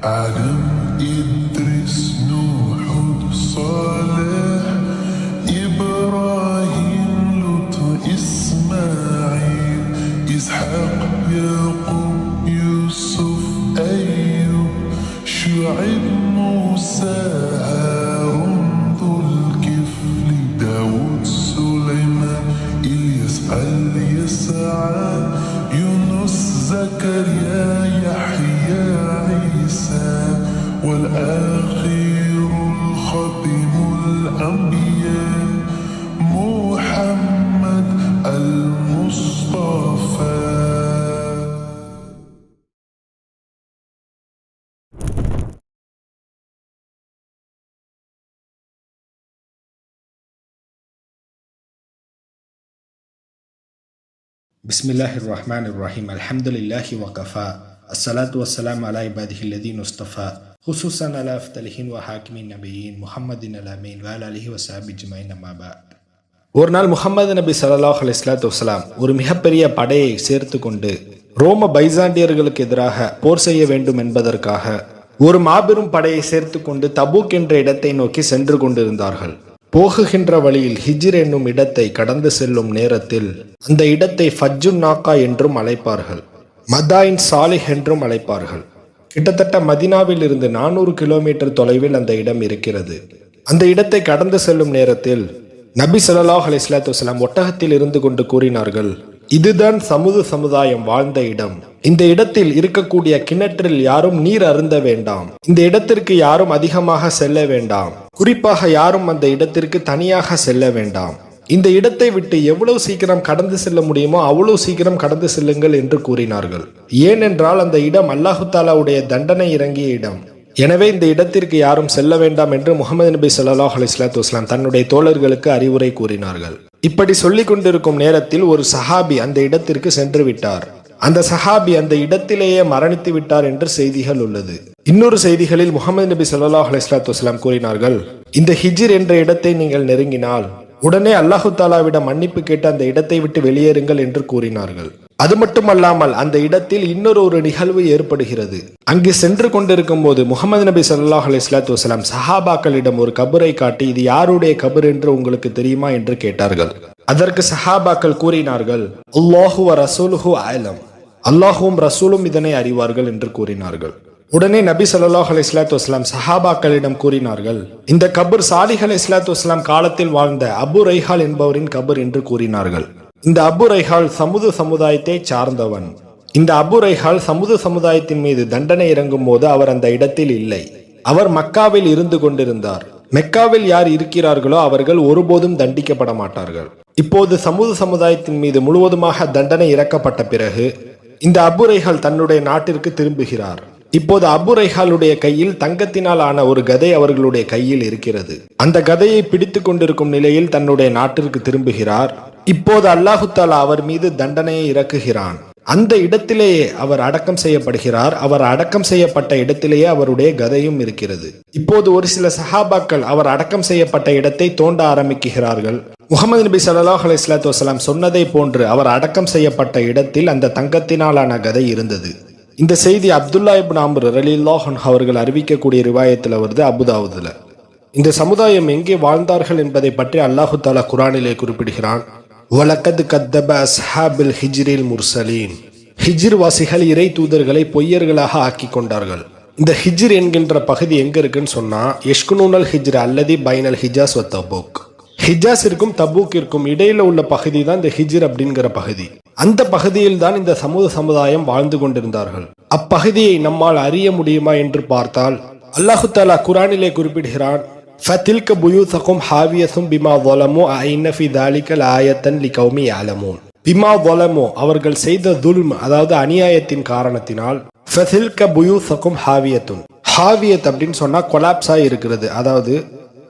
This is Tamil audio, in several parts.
آدم إدريس نوح صالح إبراهيم لوط إسماعيل إسحاق يعقوب يوسف أيوب شعيب موسى هارون ذو الكفل داود سليمان إلياس اليسع يونس زكريا يحيى عيسى والآخر الخاتم الأنبياء محمد المصطفى. பிஸ்மில்லாஹிர் ரஹ்மானிர் ரஹீம். அல்ஹம்துலில்லாஹி வகஃபா அஸ்ஸலாத்து வஸ்ஸலாமு அலா இபாதிஹில்லதீன முஸ்தஃபா ஹுசூஸன் அலா அஃதலிஹின் வ ஹாக்கிமின் நபியின் முஹம்மதின் அல்-அமீன் வ அலா ஆலிஹி வ ஸஹ்பிஹி அஜ்மஈன் அம்மா பஅத். ஒரு நாள் முஹம்மது நபி ஸல்லல்லாஹு அலைஹி வஸல்லம் ஒரு மிகப்பெரிய படையை சேர்த்து கொண்டு ரோம பைசாண்டியர்களுக்கு எதிராக போர் செய்ய வேண்டும் என்பதற்காக ஒரு மாபெரும் படையை சேர்த்து கொண்டு தபூக் என்ற இடத்தை நோக்கி சென்று கொண்டிருந்தார்கள். போகுகின்ற வழியில் ஹிஜ்ர் என்னும் இடத்தை கடந்து செல்லும் நேரத்தில் அந்த இடத்தை ஃபஜ்ஜுன் நாக்கா என்றும் அழைப்பார்கள், மதாயின் சாலிஹ் என்றும் அழைப்பார்கள். கிட்டத்தட்ட மதினாவில் இருந்து 400 கிலோமீட்டர் தொலைவில் அந்த இடம் இருக்கிறது. அந்த இடத்தை கடந்து செல்லும் நேரத்தில் நபி ஸல்லல்லாஹு அலைஹி வஸல்லம் ஒட்டகத்தில் இருந்து கொண்டு கூறினார்கள், இதுதான் சமுதாயம் வாழ்ந்த இடம். இந்த இடத்தில் இருக்கக்கூடிய கிணற்றில் யாரும் நீர் அருந்த வேண்டாம். இந்த இடத்திற்கு யாரும் அதிகமாக செல்ல வேண்டாம். குறிப்பாக யாரும் அந்த இடத்திற்கு தனியாக செல்ல வேண்டாம். இந்த இடத்தை விட்டு எவ்வளவு சீக்கிரம் கடந்து செல்ல முடியுமோ அவ்வளவு சீக்கிரம் கடந்து செல்லுங்கள் என்று கூறினார்கள். ஏனென்றால் அந்த இடம் அல்லாஹு தாலாவுடைய தண்டனை இறங்கிய இடம். எனவே இந்த இடத்திற்கு யாரும் செல்ல வேண்டாம் என்று முஹம்மது நபி ஸல்லல்லாஹு அலைஹி வஸல்லம் தன்னுடைய தோழர்களுக்கு அறிவுரை கூறினார்கள். இப்படி சொல்லிக் கொண்டிருக்கும் நேரத்தில் ஒரு சஹாபி அந்த இடத்திற்கு சென்று விட்டார். அந்த சஹாபி அந்த இடத்திலேயே மரணித்து விட்டார் என்று செய்திகள் உள்ளது. இன்னொரு செய்திகளில் முஹம்மது நபி ஸல்லல்லாஹு அலைஹி வஸல்லம் கூறினார்கள், இந்த ஹிஜ்ர் என்ற இடத்தை நீங்கள் நெருங்கினால் உடனே அல்லாஹு தாலாவிடம் மன்னிப்பு கேட்டு அந்த இடத்தை விட்டு வெளியேறுங்கள் என்று கூறினார்கள். அது மட்டுமல்லாமல் அந்த இடத்தில் இன்னொரு நிகழ்வு ஏற்படுகிறது. அங்கு சென்று கொண்டிருக்கும் போது முஹம்மது நபி ஸல்லல்லாஹு அலைஹி வஸல்லம் சஹாபாக்களிடம் ஒரு கபரை காட்டி, இது யாருடைய கபர் என்று உங்களுக்கு தெரியுமா என்று கேட்டார்கள். அதற்கு சஹாபாக்கள் கூறினார்கள், அல்லாஹு வ ரசூலுஹு அலம், அல்லாஹுவும் ரசூலும் இதனை அறிவார்கள் என்று கூறினார்கள். உடனே நபி ஸல்லல்லாஹு அலைஹி வஸல்லம் சஹாபாக்களிடம் கூறினார்கள், இந்த கபர் சாலிஹ் அலைஹிஸ்ஸலாத்து வஸ்ஸலாம் காலத்தில் வாழ்ந்த அபு ரைஹால் என்பவரின் கபர் என்று கூறினார்கள். இந்த அபு ரைஹால் சமுதாயத்தை சார்ந்தவன். இந்த அபு ரைஹால் சமுதாயத்தின் மீது தண்டனை இறங்கும் போது அவர் அந்த இடத்தில் இல்லை. அவர் மக்காவில் இருந்து கொண்டிருந்தார். மெக்காவில் யார் இருக்கிறார்களோ அவர்கள் ஒருபோதும் தண்டிக்கப்பட மாட்டார்கள். இப்போது சமுதாயத்தின் மீது முழுவதுமாக தண்டனை இறக்கப்பட்ட பிறகு இந்த அபு ரைஹால் தன்னுடைய நாட்டிற்கு திரும்புகிறார். இப்போது அபு ரைஹாலுடைய கையில் தங்கத்தினால் ஆன ஒரு கதை அவர்களுடைய கையில் இருக்கிறது. அந்த கதையை பிடித்து கொண்டிருக்கும் நிலையில் தன்னுடைய நாட்டிற்கு திரும்புகிறார். இப்போது அல்லாஹு தாலா அவர் மீது தண்டனையை இறக்குகிறான். அந்த இடத்திலேயே அவர் அடக்கம் செய்யப்படுகிறார். அவர் அடக்கம் செய்யப்பட்ட இடத்திலேயே அவருடைய கதையும் இருக்கிறது. இப்போது ஒரு சில சஹாபாக்கள் அவர் அடக்கம் செய்யப்பட்ட இடத்தை தோண்ட ஆரம்பிக்கிறார்கள். முஹம்மது நபி ஸல்லல்லாஹு அலைஹி வஸல்லம் சொன்னதை போன்று அவர் அடக்கம் செய்யப்பட்ட இடத்தில் அந்த தங்கத்தினாலான கதை இருந்தது. இந்த செய்தி அப்துல்லா இப்னு அம்ர் ரலியல்லாஹு அன்ஹு அவர்கள் அறிவிக்கக்கூடிய ரிவாயத்தில் வருது, அபுதாவுதுல. இந்த சமுதாயம் எங்கே வாழ்ந்தார்கள் என்பதை பற்றி அல்லாஹு தாலா குர்ஆனிலே குறிப்பிடுகிறான், வலக்கத் கத்தப அஸ்ஹாபில் ஹிஜ்ரில் முர்சலீன். ஹிஜ்ர் வாசிகள் இறை தூதர்களை பொய்யர்களாக ஆக்கி கொண்டார்கள். இந்த ஹிஜ்ர் என்கின்ற பகுதி எங்க இருக்குன்னு சொன்னா, யஷ்குனூனல் ஹிஜ்ர் அல்லதி பைனல் ஹிஜாஸ் வ தபூக். ஹிஜாஸிற்கும் தபூக்கிற்கும் இடையில உள்ள பகுதி தான் இந்த ஹிஜ்ர் அப்படிங்கிற பகுதி. அந்த பகுதியில் தான் இந்த சமுதாயம் வாழ்ந்து கொண்டிருந்தார்கள். அப்பகுதியை நம்மால் அறிய முடியுமா என்று பார்த்தால் அல்லாஹு தாலா குர்ஆனிலே குறிப்பிடுகிறான், ஃபதில்க புயூதகும் ஹாவியத்தும் பிமா ஸலமு ஐன ஃபி ஸாலிக லஆயத்தன் லிகௌமி யஅலமூன். பிமா ஸலமு அவர்கள் செய்த துல்ம், அதாவது அநியாயத்தின் காரணத்தினால், ஃபதில்க புயூதகும் ஹாவியத்துன். ஹாவியத் அப்படின்னு சொன்னா கொலாப்ஸா இருக்கிறது. அதாவது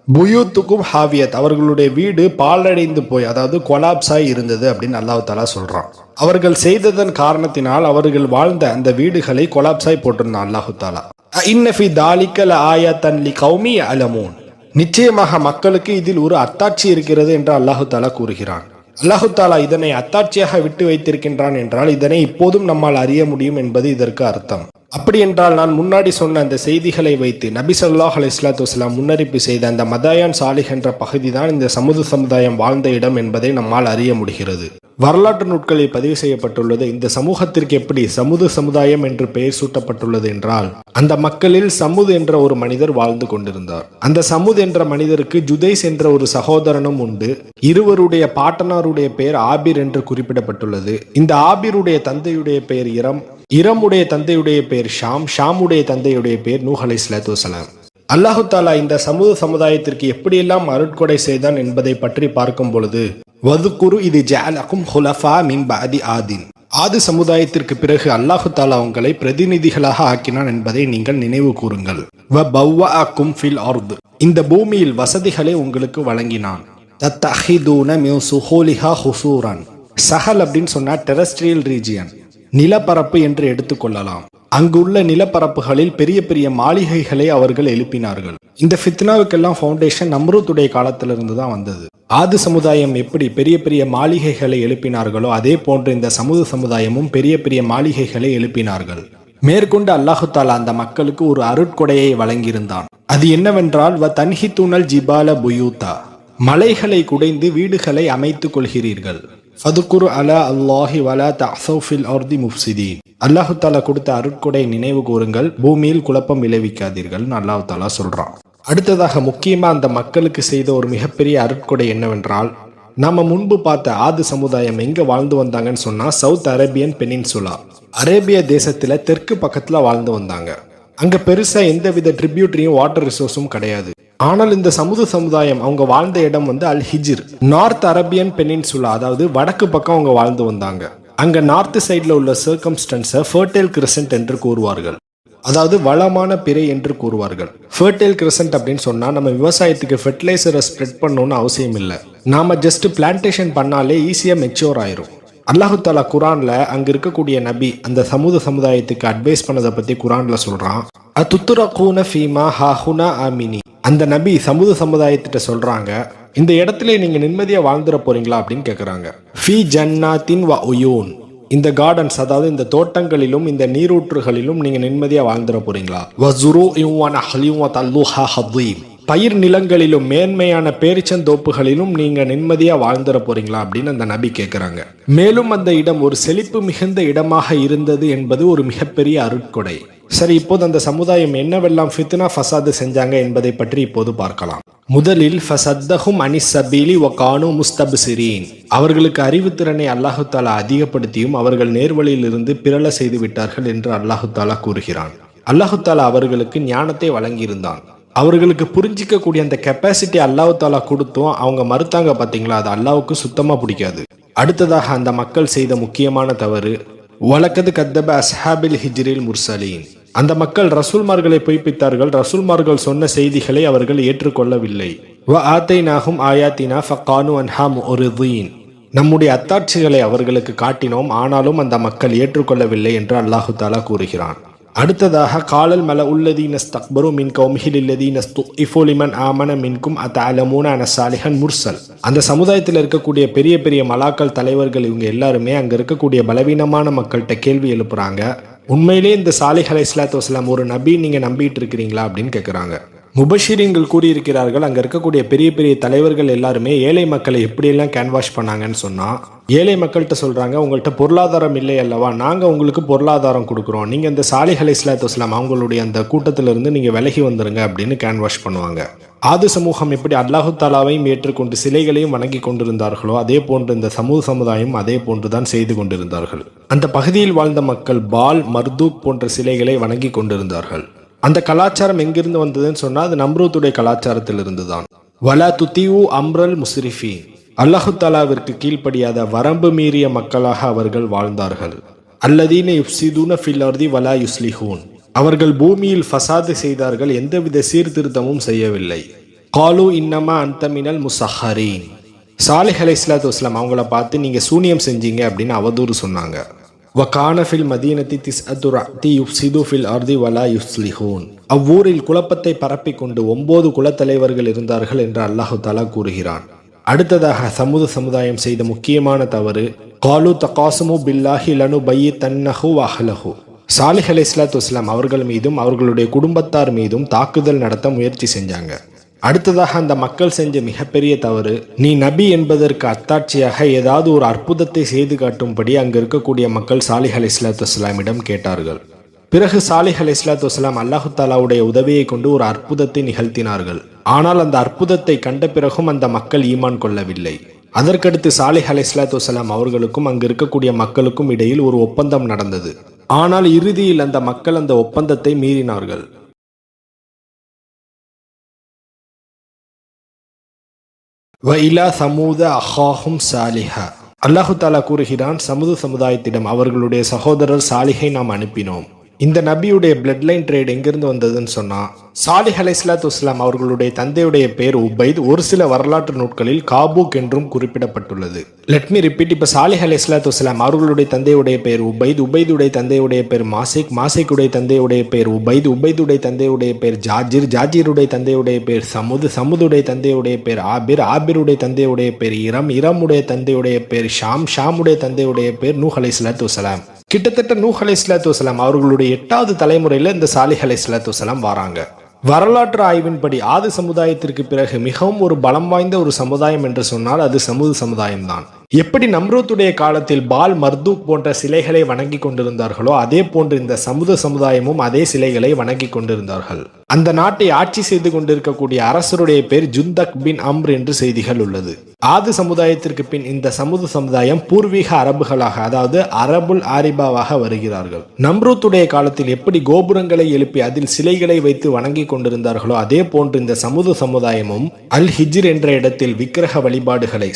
புயூத்துக்கும் ஹாவியத், அவர்களுடைய வீடு பாழடைந்து போய், அதாவது கொலாப்ஸாய் இருந்தது அப்படின்னு அல்லாஹ் தஆலா சொல்றான். அவர்கள் செய்ததன் காரணத்தினால் அவர்கள் வாழ்ந்த அந்த வீடுகளை கொலாப்ஸாய் போட்டிருந்தான் அல்லாஹு தஆலா. இன்ன ஃபி ஸாலிக லஆயத்தன் லிகௌமி யஅலமூன். நிச்சயமாக மக்களுக்கு இதில் ஒரு அத்தாட்சி இருக்கிறது என்று அல்லாஹு தாலா கூறுகிறான். அல்லாஹு தாலா இதனை அத்தாட்சியாக விட்டு வைத்திருக்கின்றான் என்றால் இதனை இப்போதும் நம்மால் அறிய முடியும் என்பது இதற்கு அர்த்தம். அப்படி என்றால் நான் முன்னாடி சொன்ன அந்த செய்திகளை வைத்து நபி ஸல்லல்லாஹு அலைஹி வஸல்லத்து வஸலாம் முன்னறிப்பு செய்த அந்த மதாயான் சாலிஹ் என்ற பகுதி தான் இந்த சமுதாயம் வாழ்ந்த இடம் என்பதை நம்மால் அறிய முடிகிறது. வரலாற்று நூட்களில் பதிவு செய்யப்பட்டுள்ளது. இந்த சமூகத்திற்கு எப்படி சமுதாயம் என்று பெயர் சூட்டப்பட்டுள்ளது என்றால், அந்த மக்களில் சமுத் என்ற ஒரு மனிதர் வாழ்ந்து கொண்டிருந்தார். அந்த சமுத் என்ற மனிதருக்கு ஜுதைஸ் என்ற ஒரு சகோதரனும் உண்டு. இருவருடைய பாட்டனாருடைய பெயர் ஆபிர் என்று குறிப்பிடப்பட்டுள்ளது. இந்த ஆபிருடைய தந்தையுடைய பெயர் இரமுடைய தந்தையுடைய பெயர் ஷாமுடைய தந்தையுடைய பெயர் நூஹ் அலைஹிஸ்ஸலாத்து வஸலாம். அல்லாஹு தாலா இந்த சமுதாயத்திற்கு எப்படியெல்லாம் அருட்கொடை செய்தான் என்பதை பற்றி பார்க்கும் பொழுது, வதுகுரு இது ஜஅலகும் ஹுலஃபா மின் பஅதி ஆதின், ஆது சமுதாயத்திற்கு பிறகு அல்லாஹு தாலா உங்களை பிரதிநிதிகளாக ஆக்கினான் என்பதை நீங்கள் நினைவு கூறுங்கள். வ பவ்வஅகும் ஃபில் அர்த், இந்த பூமியில் வசதிகளை உங்களுக்கு வழங்கினான். தத்தஹிதூன மின் சுஹூலிஹா ஹுசூரன், சஹல் அப்படின்னு சொன்னா டெரஸ்ட்ரியல் ரீஜியன், நிலப்பரப்பு என்று எடுத்துக்கொள்ளலாம். அங்குள்ள நிலப்பரப்புகளில் பெரிய பெரிய மாளிகைகளை அவர்கள் எழுப்பினார்கள். இந்த ஃபித்னாவுக்கெல்லாம் ஃபவுண்டேஷன் நம்ரூத்துடைய காலத்திலிருந்து தான் வந்தது. ஆது சமுதாயம் எப்படி பெரிய பெரிய மாளிகைகளை எழுப்பினார்களோ அதே போன்று இந்த சமுதாயமும் பெரிய பெரிய மாளிகைகளை எழுப்பினார்கள். மேற்கொண்டு அல்லாஹு தாலா அந்த மக்களுக்கு ஒரு அருட்கொடையை வழங்கியிருந்தான். அது என்னவென்றால், வ தன்ஹித்துனல் ஜிபால புயூதா, மலைகளை குடைந்து வீடுகளை அமைத்துக் கொள்கிறீர்கள். ஃபதுகுரு அலா அல்லாஹி வலா தஅஸௌ ஃபில் அர்தி முஃப்ஸிதீன், அல்லாஹு தாலா கொடுத்த அருட்கொடை நினைவு கூறுங்கள், பூமியில் குழப்பம் விளைவிக்காதீர்கள் அல்லாஹு தாலா சொல்றான். அடுத்ததாக முக்கியமா அந்த மக்களுக்கு செய்த ஒரு மிகப்பெரிய அருட்கொடை என்னவென்றால், நாம முன்பு பார்த்த ஆது சமுதாயம் எங்க வாழ்ந்து வந்தாங்கன்னு சொன்னா சவுத் அரேபியன் பெனின்சுலா, அரேபிய தேசத்துல தெற்கு பக்கத்துல வாழ்ந்து வந்தாங்க. அங்க பெருசா எந்தவித ட்ரிபியூட்டரியும் வாட்டர் ரிசோர்ஸும் கிடையாது. ஆனால் இந்த சமுதாயம் அவங்க வாழ்ந்த இடம் அல் ஹிஜ்ர், நார்த் அரேபியன் பெனின்சுலா, அதாவது வடக்கு பக்கம் அவங்க வாழ்ந்து வந்தாங்க. அங்க நார்த் சைட்ல உள்ள சர்க்கம்ஸ்டன்ஸை ஃபர்டைல் கிரசன்ட் என்று கூறுவார்கள், அதாவது வளமான பிறை என்று கூறுவார்கள். ஃபர்டைல் கிரசன்ட் அப்படின்னு சொன்னா நம்ம விவசாயத்துக்கு ஃபெர்டிலைசரை ஸ்ப்ரெட் பண்ணணும்னு அவசியம் இல்லை, நாம ஜஸ்ட் பிளான்டேஷன் பண்ணாலே ஈஸியா மெச்சூர் ஆயிரும். அல்லாஹு தாலா குரான்ல அங்க இருக்கக்கூடிய நபி அந்த சமுதாயத்துக்கு அட்வைஸ் பண்ணதை பத்தி குரான்ல சொல்றான். அதுத்துரகூன ஃபீமா ஹாஹுனா ஆமினி, அந்த நபி சமுதாயத்திட்ட சொல்றாங்க, இந்த இடத்துல நீங்க நிம்மதியா வாழ்ந்துட போறீங்களா அப்படின்னு கேக்குறாங்க. ஃபீ ஜன்னாத்தின் வ உயூன், இந்த கார்டன்ஸ் அதாவது இந்த தோட்டங்களிலும் இந்த நீரூற்றுகளிலும் நீங்க நிம்மதியா வாழ்ந்துட போறீங்களா. வஸுரூஇன் வ நஹ்லின் வ தல்லுஹா ஹதீம், பயிர் நிலங்களிலும் மேன்மையான பேரிச்சந்தோப்புகளிலும் நீங்க நிம்மதியா வாழ்ந்துட போறீங்களா அப்படின்னு அந்த நபி கேட்கிறாங்க. மேலும் அந்த இடம் ஒரு செழிப்பு மிகுந்த இடமாக இருந்தது என்பது ஒரு மிகப்பெரிய அருட்கொடை. சரி, இப்போது அந்த சமுதாயம் என்னவெல்லாம் ஃபித்னா ஃபசாது செஞ்சாங்க என்பதை பற்றி இப்போது பார்க்கலாம். முதலில் ஃபஸத்தஹும் அனிஸ் சபீலி வ கானூ முஸ்தப்சிரீன், அவர்களுக்கு அறிவுத்திறனை அல்லாஹு தாலா அதிகப்படுத்தியும் அவர்கள் நேர்வழியில் இருந்து பிறழ செய்து விட்டார்கள் என்று அல்லாஹு தாலா கூறுகிறான். அல்லாஹு தாலா அவர்களுக்கு ஞானத்தை வழங்கியிருந்தான். அவர்களுக்கு புரிஞ்சிக்க கூடிய அந்த கெப்பாசிட்டி அல்லாஹு தாலா கொடுத்தும் அவங்க மறுத்தாங்க பார்த்தீங்களா, அது அல்லாஹுக்கு சுத்தமா பிடிக்காது. அடுத்ததாக அந்த மக்கள் செய்த முக்கியமான தவறு, வலக்கது கத்தப அஸ்ஹாபில் ஹிஜ்ரில் முர்சலீன், அந்த மக்கள் ரசூல்மார்களை பொய்ப்பித்தார்கள், ரசூல்மார்கள் சொன்ன செய்திகளை அவர்கள் ஏற்றுக்கொள்ளவில்லை. வ ஆத்தைனாஹும் ஆயாத்தினா ஃபகானு அன்ஹா முரிதீன், நம்முடைய அத்தாட்சிகளை அவர்களுக்கு காட்டினோம், ஆனாலும் அந்த மக்கள் ஏற்றுக்கொள்ளவில்லை என்று அல்லாஹு தாலா கூறுகிறான். அடுத்ததாக காலல் மல உள்ளதீன ஸ்தக்பரு மின் கௌமிஹில் இல்லதீன ஸ்துஇஃபு லிமன் ஆமன மின்கும் அத்தஅலமூன அன சாலிஹன் முர்சல், அந்த சமுதாயத்தில் இருக்கக்கூடிய பெரிய பெரிய மலாக்கள் தலைவர்கள் இவங்க எல்லாருமே அங்க இருக்கக்கூடிய பலவீனமான மக்கள்கிட்ட கேள்வி எழுப்புறாங்க, உண்மையிலே இந்த சாலிஹ் அலைஹிஸ்ஸலாத்து வஸலாம் ஒரு நபி நீங்க நம்பிட்டு இருக்கிறீங்களா அப்படின்னு கேட்குறாங்க. முபஷிரீன்கள் கூறியிருக்கிறார்கள், அங்க இருக்கக்கூடிய பெரிய பெரிய தலைவர்கள் எல்லாருமே ஏழை மக்களை எப்படியெல்லாம் கேன்வாஷ் பண்ணாங்கன்னு சொன்னா, ஏழை மக்கள்கிட்ட சொல்றாங்க, உங்கள்கிட்ட பொருளாதாரம் இல்லை அல்லவா, நாங்க உங்களுக்கு பொருளாதாரம் கொடுக்குறோம், நீங்க இந்த சாலிஹ் அலைஹிஸ்ஸலாத்து வஸலாம் அவங்களுடைய அந்த கூட்டத்திலிருந்து நீங்க விலகி வந்துருங்க அப்படின்னு கேன்வாஷ் பண்ணுவாங்க. ஆது சமூகம் எப்படி அல்லாஹு தாலாவையும் ஏற்றுக்கொண்டு சிலைகளையும் வணங்கி கொண்டிருந்தார்களோ அதே போன்று இந்த சமுதாயம் அதே போன்றுதான் செய்து கொண்டிருந்தார்கள். அந்த பகுதியில் வாழ்ந்த மக்கள் பால், மர்தூக் போன்ற சிலைகளை வணங்கி கொண்டிருந்தார்கள். அந்த கலாச்சாரம் எங்கிருந்து வந்ததுன்னு சொன்னா அது நம்ரூத்துடைய கலாச்சாரத்தில் இருந்துதான். வலா துதிஉ அம்ரல் முஸ்ரிஃபீன், அல்லாஹு தாலாவிற்கு கீழ்ப்படியாத வரம்பு மீறிய மக்களாக அவர்கள் வாழ்ந்தார்கள். அல்லதீன யுஃப்ஸிதூன ஃபில் அர்தி வலா யுஸ்லிஹூன், அவர்கள் பூமியில் ஃபசாது செய்தார்கள், எந்தவித சீர்திருத்தமும் செய்யவில்லை. காலு இன்னமா அன்த மினல் முஸஹரீன், சாலிஹ் அலைஹிஸ்ஸலாத்து வஸலாம் அவங்கள பார்த்து நீங்க சூனியம் செஞ்சீங்க அப்படின்னு அவதூறு சொன்னாங்க. வகான ஃபில் மதீனத்தி திஸ்அத்து ரஅதி யுஃப்ஸிது ஃபில் அர்தி வலா யுஸ்லிஹூன், அவ்வூரில் குழப்பத்தை பரப்பிக் கொண்டு 9 குலத்தலைவர்கள் இருந்தார்கள் என்று அல்லாஹு தாலா கூறுகிறான். அடுத்ததாக சமுதாயம் செய்த முக்கியமான தவறு, காலு தகாசுமு பில்லாஹி லனு பையித்தன்னஹு வஅஹ்லஹு, சாலிஹ் அலைஹிஸ்ஸலாத்து வஸ்ஸலாம் அவர்கள் மீதும் அவர்களுடைய குடும்பத்தார் மீதும் தாக்குதல் நடத்த முயற்சி செஞ்சாங்க. அடுத்ததாக அந்த மக்கள் செஞ்ச மிகப்பெரிய தவறு, நீ நபி என்பதற்கு அத்தாட்சியாக ஏதாவது ஒரு அற்புதத்தை செய்து காட்டும்படி அங்கு இருக்கக்கூடிய மக்கள் சாலிஹ் அலைஹிஸ்ஸலாத்து வஸ்ஸலாமிடம் கேட்டார்கள். பிறகு சாலிஹ் அலைஹிஸ்ஸலாத்து வஸ்ஸலாம் அல்லாஹு தாலாவுடைய உதவியை கொண்டு ஒரு அற்புதத்தை நிகழ்த்தினார்கள். ஆனால் அந்த அற்புதத்தை கண்ட பிறகும் அந்த மக்கள் ஈமான் கொள்ளவில்லை. அதற்கடுத்து சாலிஹ் அலைஹிஸ்ஸலாத்து வஸ்ஸலாம் அவர்களுக்கும் அங்கு இருக்கக்கூடிய மக்களுக்கும் இடையில் ஒரு ஒப்பந்தம் நடந்தது. ஆனால் இறுதியில் அந்த மக்கள் அந்த ஒப்பந்தத்தை மீறினார்கள். வஇலா சமூத அஹாஹும் சாலிஹா. அல்லாஹு தாலா கூறுகிறான், சமுது சமுதாயத்திடம் அவர்களுடைய சகோதரர் சாலிஹை நாம் அனுப்பினோம். இந்த நபியுடைய பிளட் லைன் ட்ரேட் எங்கிருந்து வந்ததுன்னு சொன்னா, சாலிஹ் அலைஹிஸ்ஸலாத்து வஸ்ஸலாம் அவர்களுடைய தந்தையுடைய பேர் உபைத். ஒரு சில வரலாற்று நூட்களில் காபூக் என்றும் குறிப்பிடப்பட்டுள்ளது. Let me repeat. இப்ப சாலிஹ் அலைஹிஸ்ஸலாத்து வஸ்ஸலாம் அவர்களுடைய தந்தையுடைய பேர் உபைத், உபைதுடைய தந்தையுடைய பேர் மாசிக், மாசிக்குடைய தந்தையுடைய பேர் உபைத், உபைதுடைய தந்தையுடைய பேர் ஜாஜிர், ஜாஜிருடைய தந்தையுடைய பேர் சமுது, சமுதுடைய தந்தையுடைய பேர் ஆபிர், ஆபிருடைய தந்தையுடைய பேர் இரம், இரமுடைய தந்தையுடைய பேர் ஷாம், ஷாமுடைய தந்தையுடைய பேர் நூஹ் அலைஹிஸ்ஸலாத்து வஸ்ஸலாம். கிட்டத்தட்ட நூஹ் அலைஹிஸ்ஸலாத்து வஸ்ஸலாம் அவர்களுடைய 8வது தலைமுறையில இந்த சாலிஹ் அலைஹிஸ்ஸலாத்து வஸ்ஸலாம் வராங்க. வரலாற்று ஆய்வின்படி ஆது சமுதாயத்திற்கு பிறகு மிகவும் ஒரு பலம் வாய்ந்த ஒரு சமுதாயம் என்று சொன்னால் அது சமுது சமுதாயம்தான். எப்படி நம்ரூத்துடைய காலத்தில் பால், மர்தூக் போன்ற சிலைகளை வணங்கி கொண்டிருந்தார்களோ அதே போன்று இந்த சமுத சமுதாயமும் அதே சிலைகளை வணங்கி கொண்டிருந்தார்கள். அந்த நாட்டை ஆட்சி செய்து கொண்டிருக்கக்கூடிய அரசருடைய பேர் ஜுந்தக் பின் அம்ர் என்று செய்திகள் உள்ளது. ஆது சமுதாயத்திற்கு பின் இந்த சமுத சமுதாயம் பூர்வீக அரபுகளாக, அதாவது அரபுல் ஆரிபாவாக வருகிறார்கள். நம்ரூத்துடைய காலத்தில் எப்படி கோபுரங்களை எழுப்பி அதில் சிலைகளை வைத்து வணங்கி கொண்டிருந்தார்களோ அதே போன்று இந்த சமுத சமுதாயமும் அல் ஹிஜ்ர் என்ற இடத்தில் விக்கிரக வழிபாடுகளை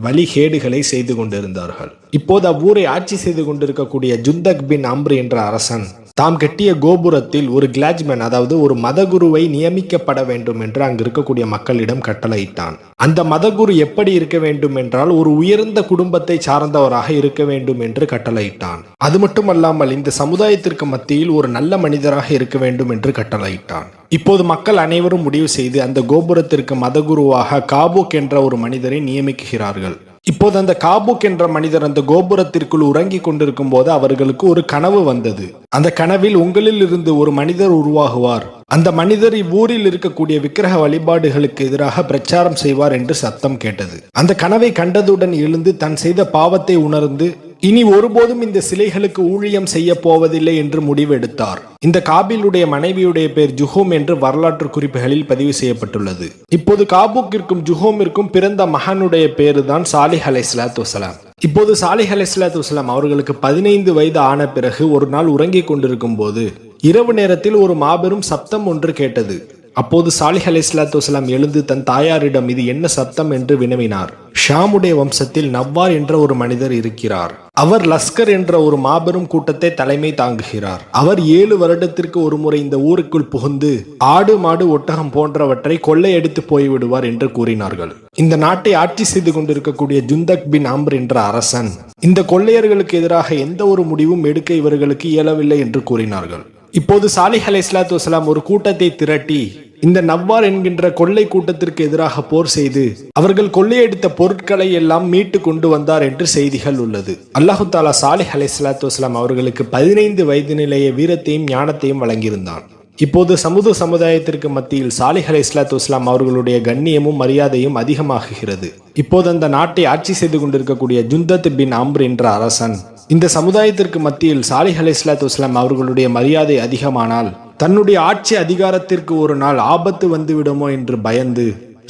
வழிகேடுகளை செய்து கொண்டிருந்தார்கள். இப்போது அவ்வூரை ஆட்சி செய்து கொண்டிருக்கக்கூடிய ஜுந்தக் பின் அம்ர் என்ற அரசன் தாம் கட்டிய கோபுரத்தில் ஒரு கிளாஜ்மேன், அதாவது ஒரு மதகுருவை நியமிக்கப்பட வேண்டும் என்று அங்கு இருக்கக்கூடிய மக்களிடம் கட்டளையிட்டான். அந்த மதகுரு எப்படி இருக்க வேண்டும் என்றால் ஒரு உயர்ந்த குடும்பத்தை சார்ந்தவராக இருக்க வேண்டும் என்று கட்டளையிட்டான். அது மட்டுமல்லாமல் இந்த சமுதாயத்திற்கு மத்தியில் ஒரு நல்ல மனிதராக இருக்க வேண்டும் என்று கட்டளையிட்டான். இப்போது மக்கள் அனைவரும் முடிவு செய்து அந்த கோபுரத்திற்கு மதகுருவாக காபூக் என்ற ஒரு மனிதரை நியமிக்கிறார்கள். இப்போது அந்த காபூக் என்ற மனிதர் அந்த கோபுரத்திற்குள் உறங்கி கொண்டிருக்கும் போது அவர்களுக்கு ஒரு கனவு வந்தது. அந்த கனவில் உங்களில் இருந்து ஒரு மனிதர் உருவாகுவார், அந்த மனிதர் இவ்வூரில் இருக்கக்கூடிய விக்கிரக வழிபாடுகளுக்கு எதிராக பிரச்சாரம் செய்வார் என்று சத்தம் கேட்டது. அந்த கனவை கண்டதுடன் எழுந்து தன் செய்த பாவத்தை உணர்ந்து இனி ஒருபோதும் இந்த சிலைகளுக்கு ஊழியம் செய்ய போவதில்லை என்று முடிவெடுத்தார். இந்த காபிலுடைய மனைவியுடைய பேர் ஜுஹூம் என்று வரலாற்று குறிப்புகளில் பதிவு செய்யப்பட்டுள்ளது. இப்போது காபூக்கிற்கும் ஜுஹூமிற்கும் பிறந்த மகனுடைய பேரு தான் சாலிஹ் அலைஹிஸ்ஸலாத்து வஸ்ஸலாம். இப்போது சாலிஹ் அலைஹிஸ்ஸலாத்து வஸ்ஸலாம் அவர்களுக்கு 15 வயது ஆன பிறகு ஒரு நாள் உறங்கிக் கொண்டிருக்கும் போது இரவு நேரத்தில் ஒரு மாபெரும் சப்தம் ஒன்று கேட்டது. அப்போது சாலிஹ் அலைஹிஸ்ஸலாத்து வஸ்ஸலாம் எழுந்து தன் தாயாரிடம் இது என்ன சப்தம் என்று வினவினார். ஷாமுடைய வம்சத்தில் நவ்வார் என்ற ஒரு மனிதர் இருக்கிறார். அவர் லஸ்கர் என்ற ஒரு மாபெரும் கூட்டத்தை தலைமை தாங்குகிறார். அவர் 7 வருடத்திற்கு ஒரு முறை இந்த ஊருக்குள் புகுந்து ஆடு, மாடு, ஒட்டகம் போன்றவற்றை கொள்ளையடித்து போய்விடுவார் என்று கூறினார்கள். இந்த நாட்டை ஆட்சி செய்து கொண்டிருக்கக்கூடிய ஜுந்தக் பின் அம்ர் என்ற அரசன் இந்த கொள்ளையர்களுக்கு எதிராக எந்த ஒரு முடிவும் எடுக்க இவர்களுக்கு இயலவில்லை என்று கூறினார்கள். இப்போது சாலிஹ் அலைஹிஸ்ஸலாத்து வஸ்ஸலாம் ஒரு கூட்டத்தை திரட்டி இந்த நவ்வார் என்கின்ற கொள்ளை கூட்டத்திற்கு எதிராக போர் செய்து அவர்கள் கொள்ளையடித்த பொருட்களை எல்லாம் மீட்டு கொண்டு வந்தார் என்று செய்திகள் உள்ளது. அல்லாஹு தாலா சாலிஹ் அலைஹிஸ்ஸலாத்து வஸ்ஸலாம் அவர்களுக்கு 15 வயது நிலைய வீரத்தையும் ஞானத்தையும் வழங்கியிருந்தான். இப்போது சமுத சமுதாயத்திற்கு மத்தியில் சாலிஹ் அலைஹிஸ்ஸலாத்து வஸ்ஸலாம் அவர்களுடைய கண்ணியமும் மரியாதையும் அதிகமாகுகிறது. இப்போது அந்த நாட்டை ஆட்சி செய்து கொண்டிருக்கக்கூடிய ஜுந்தத் பின் அம்ர் என்ற அரசன் இந்த சமுதாயத்திற்கு மத்தியில் சாலிஹ் அலைஹிஸ்ஸலாத்து வஸ்ஸலாம் அவர்களுடைய மரியாதை அதிகமானால் தன்னுடைய ஆட்சி அதிகாரத்திற்கு ஒரு நாள் ஆபத்து வந்து விடுமோ என்று பயந்து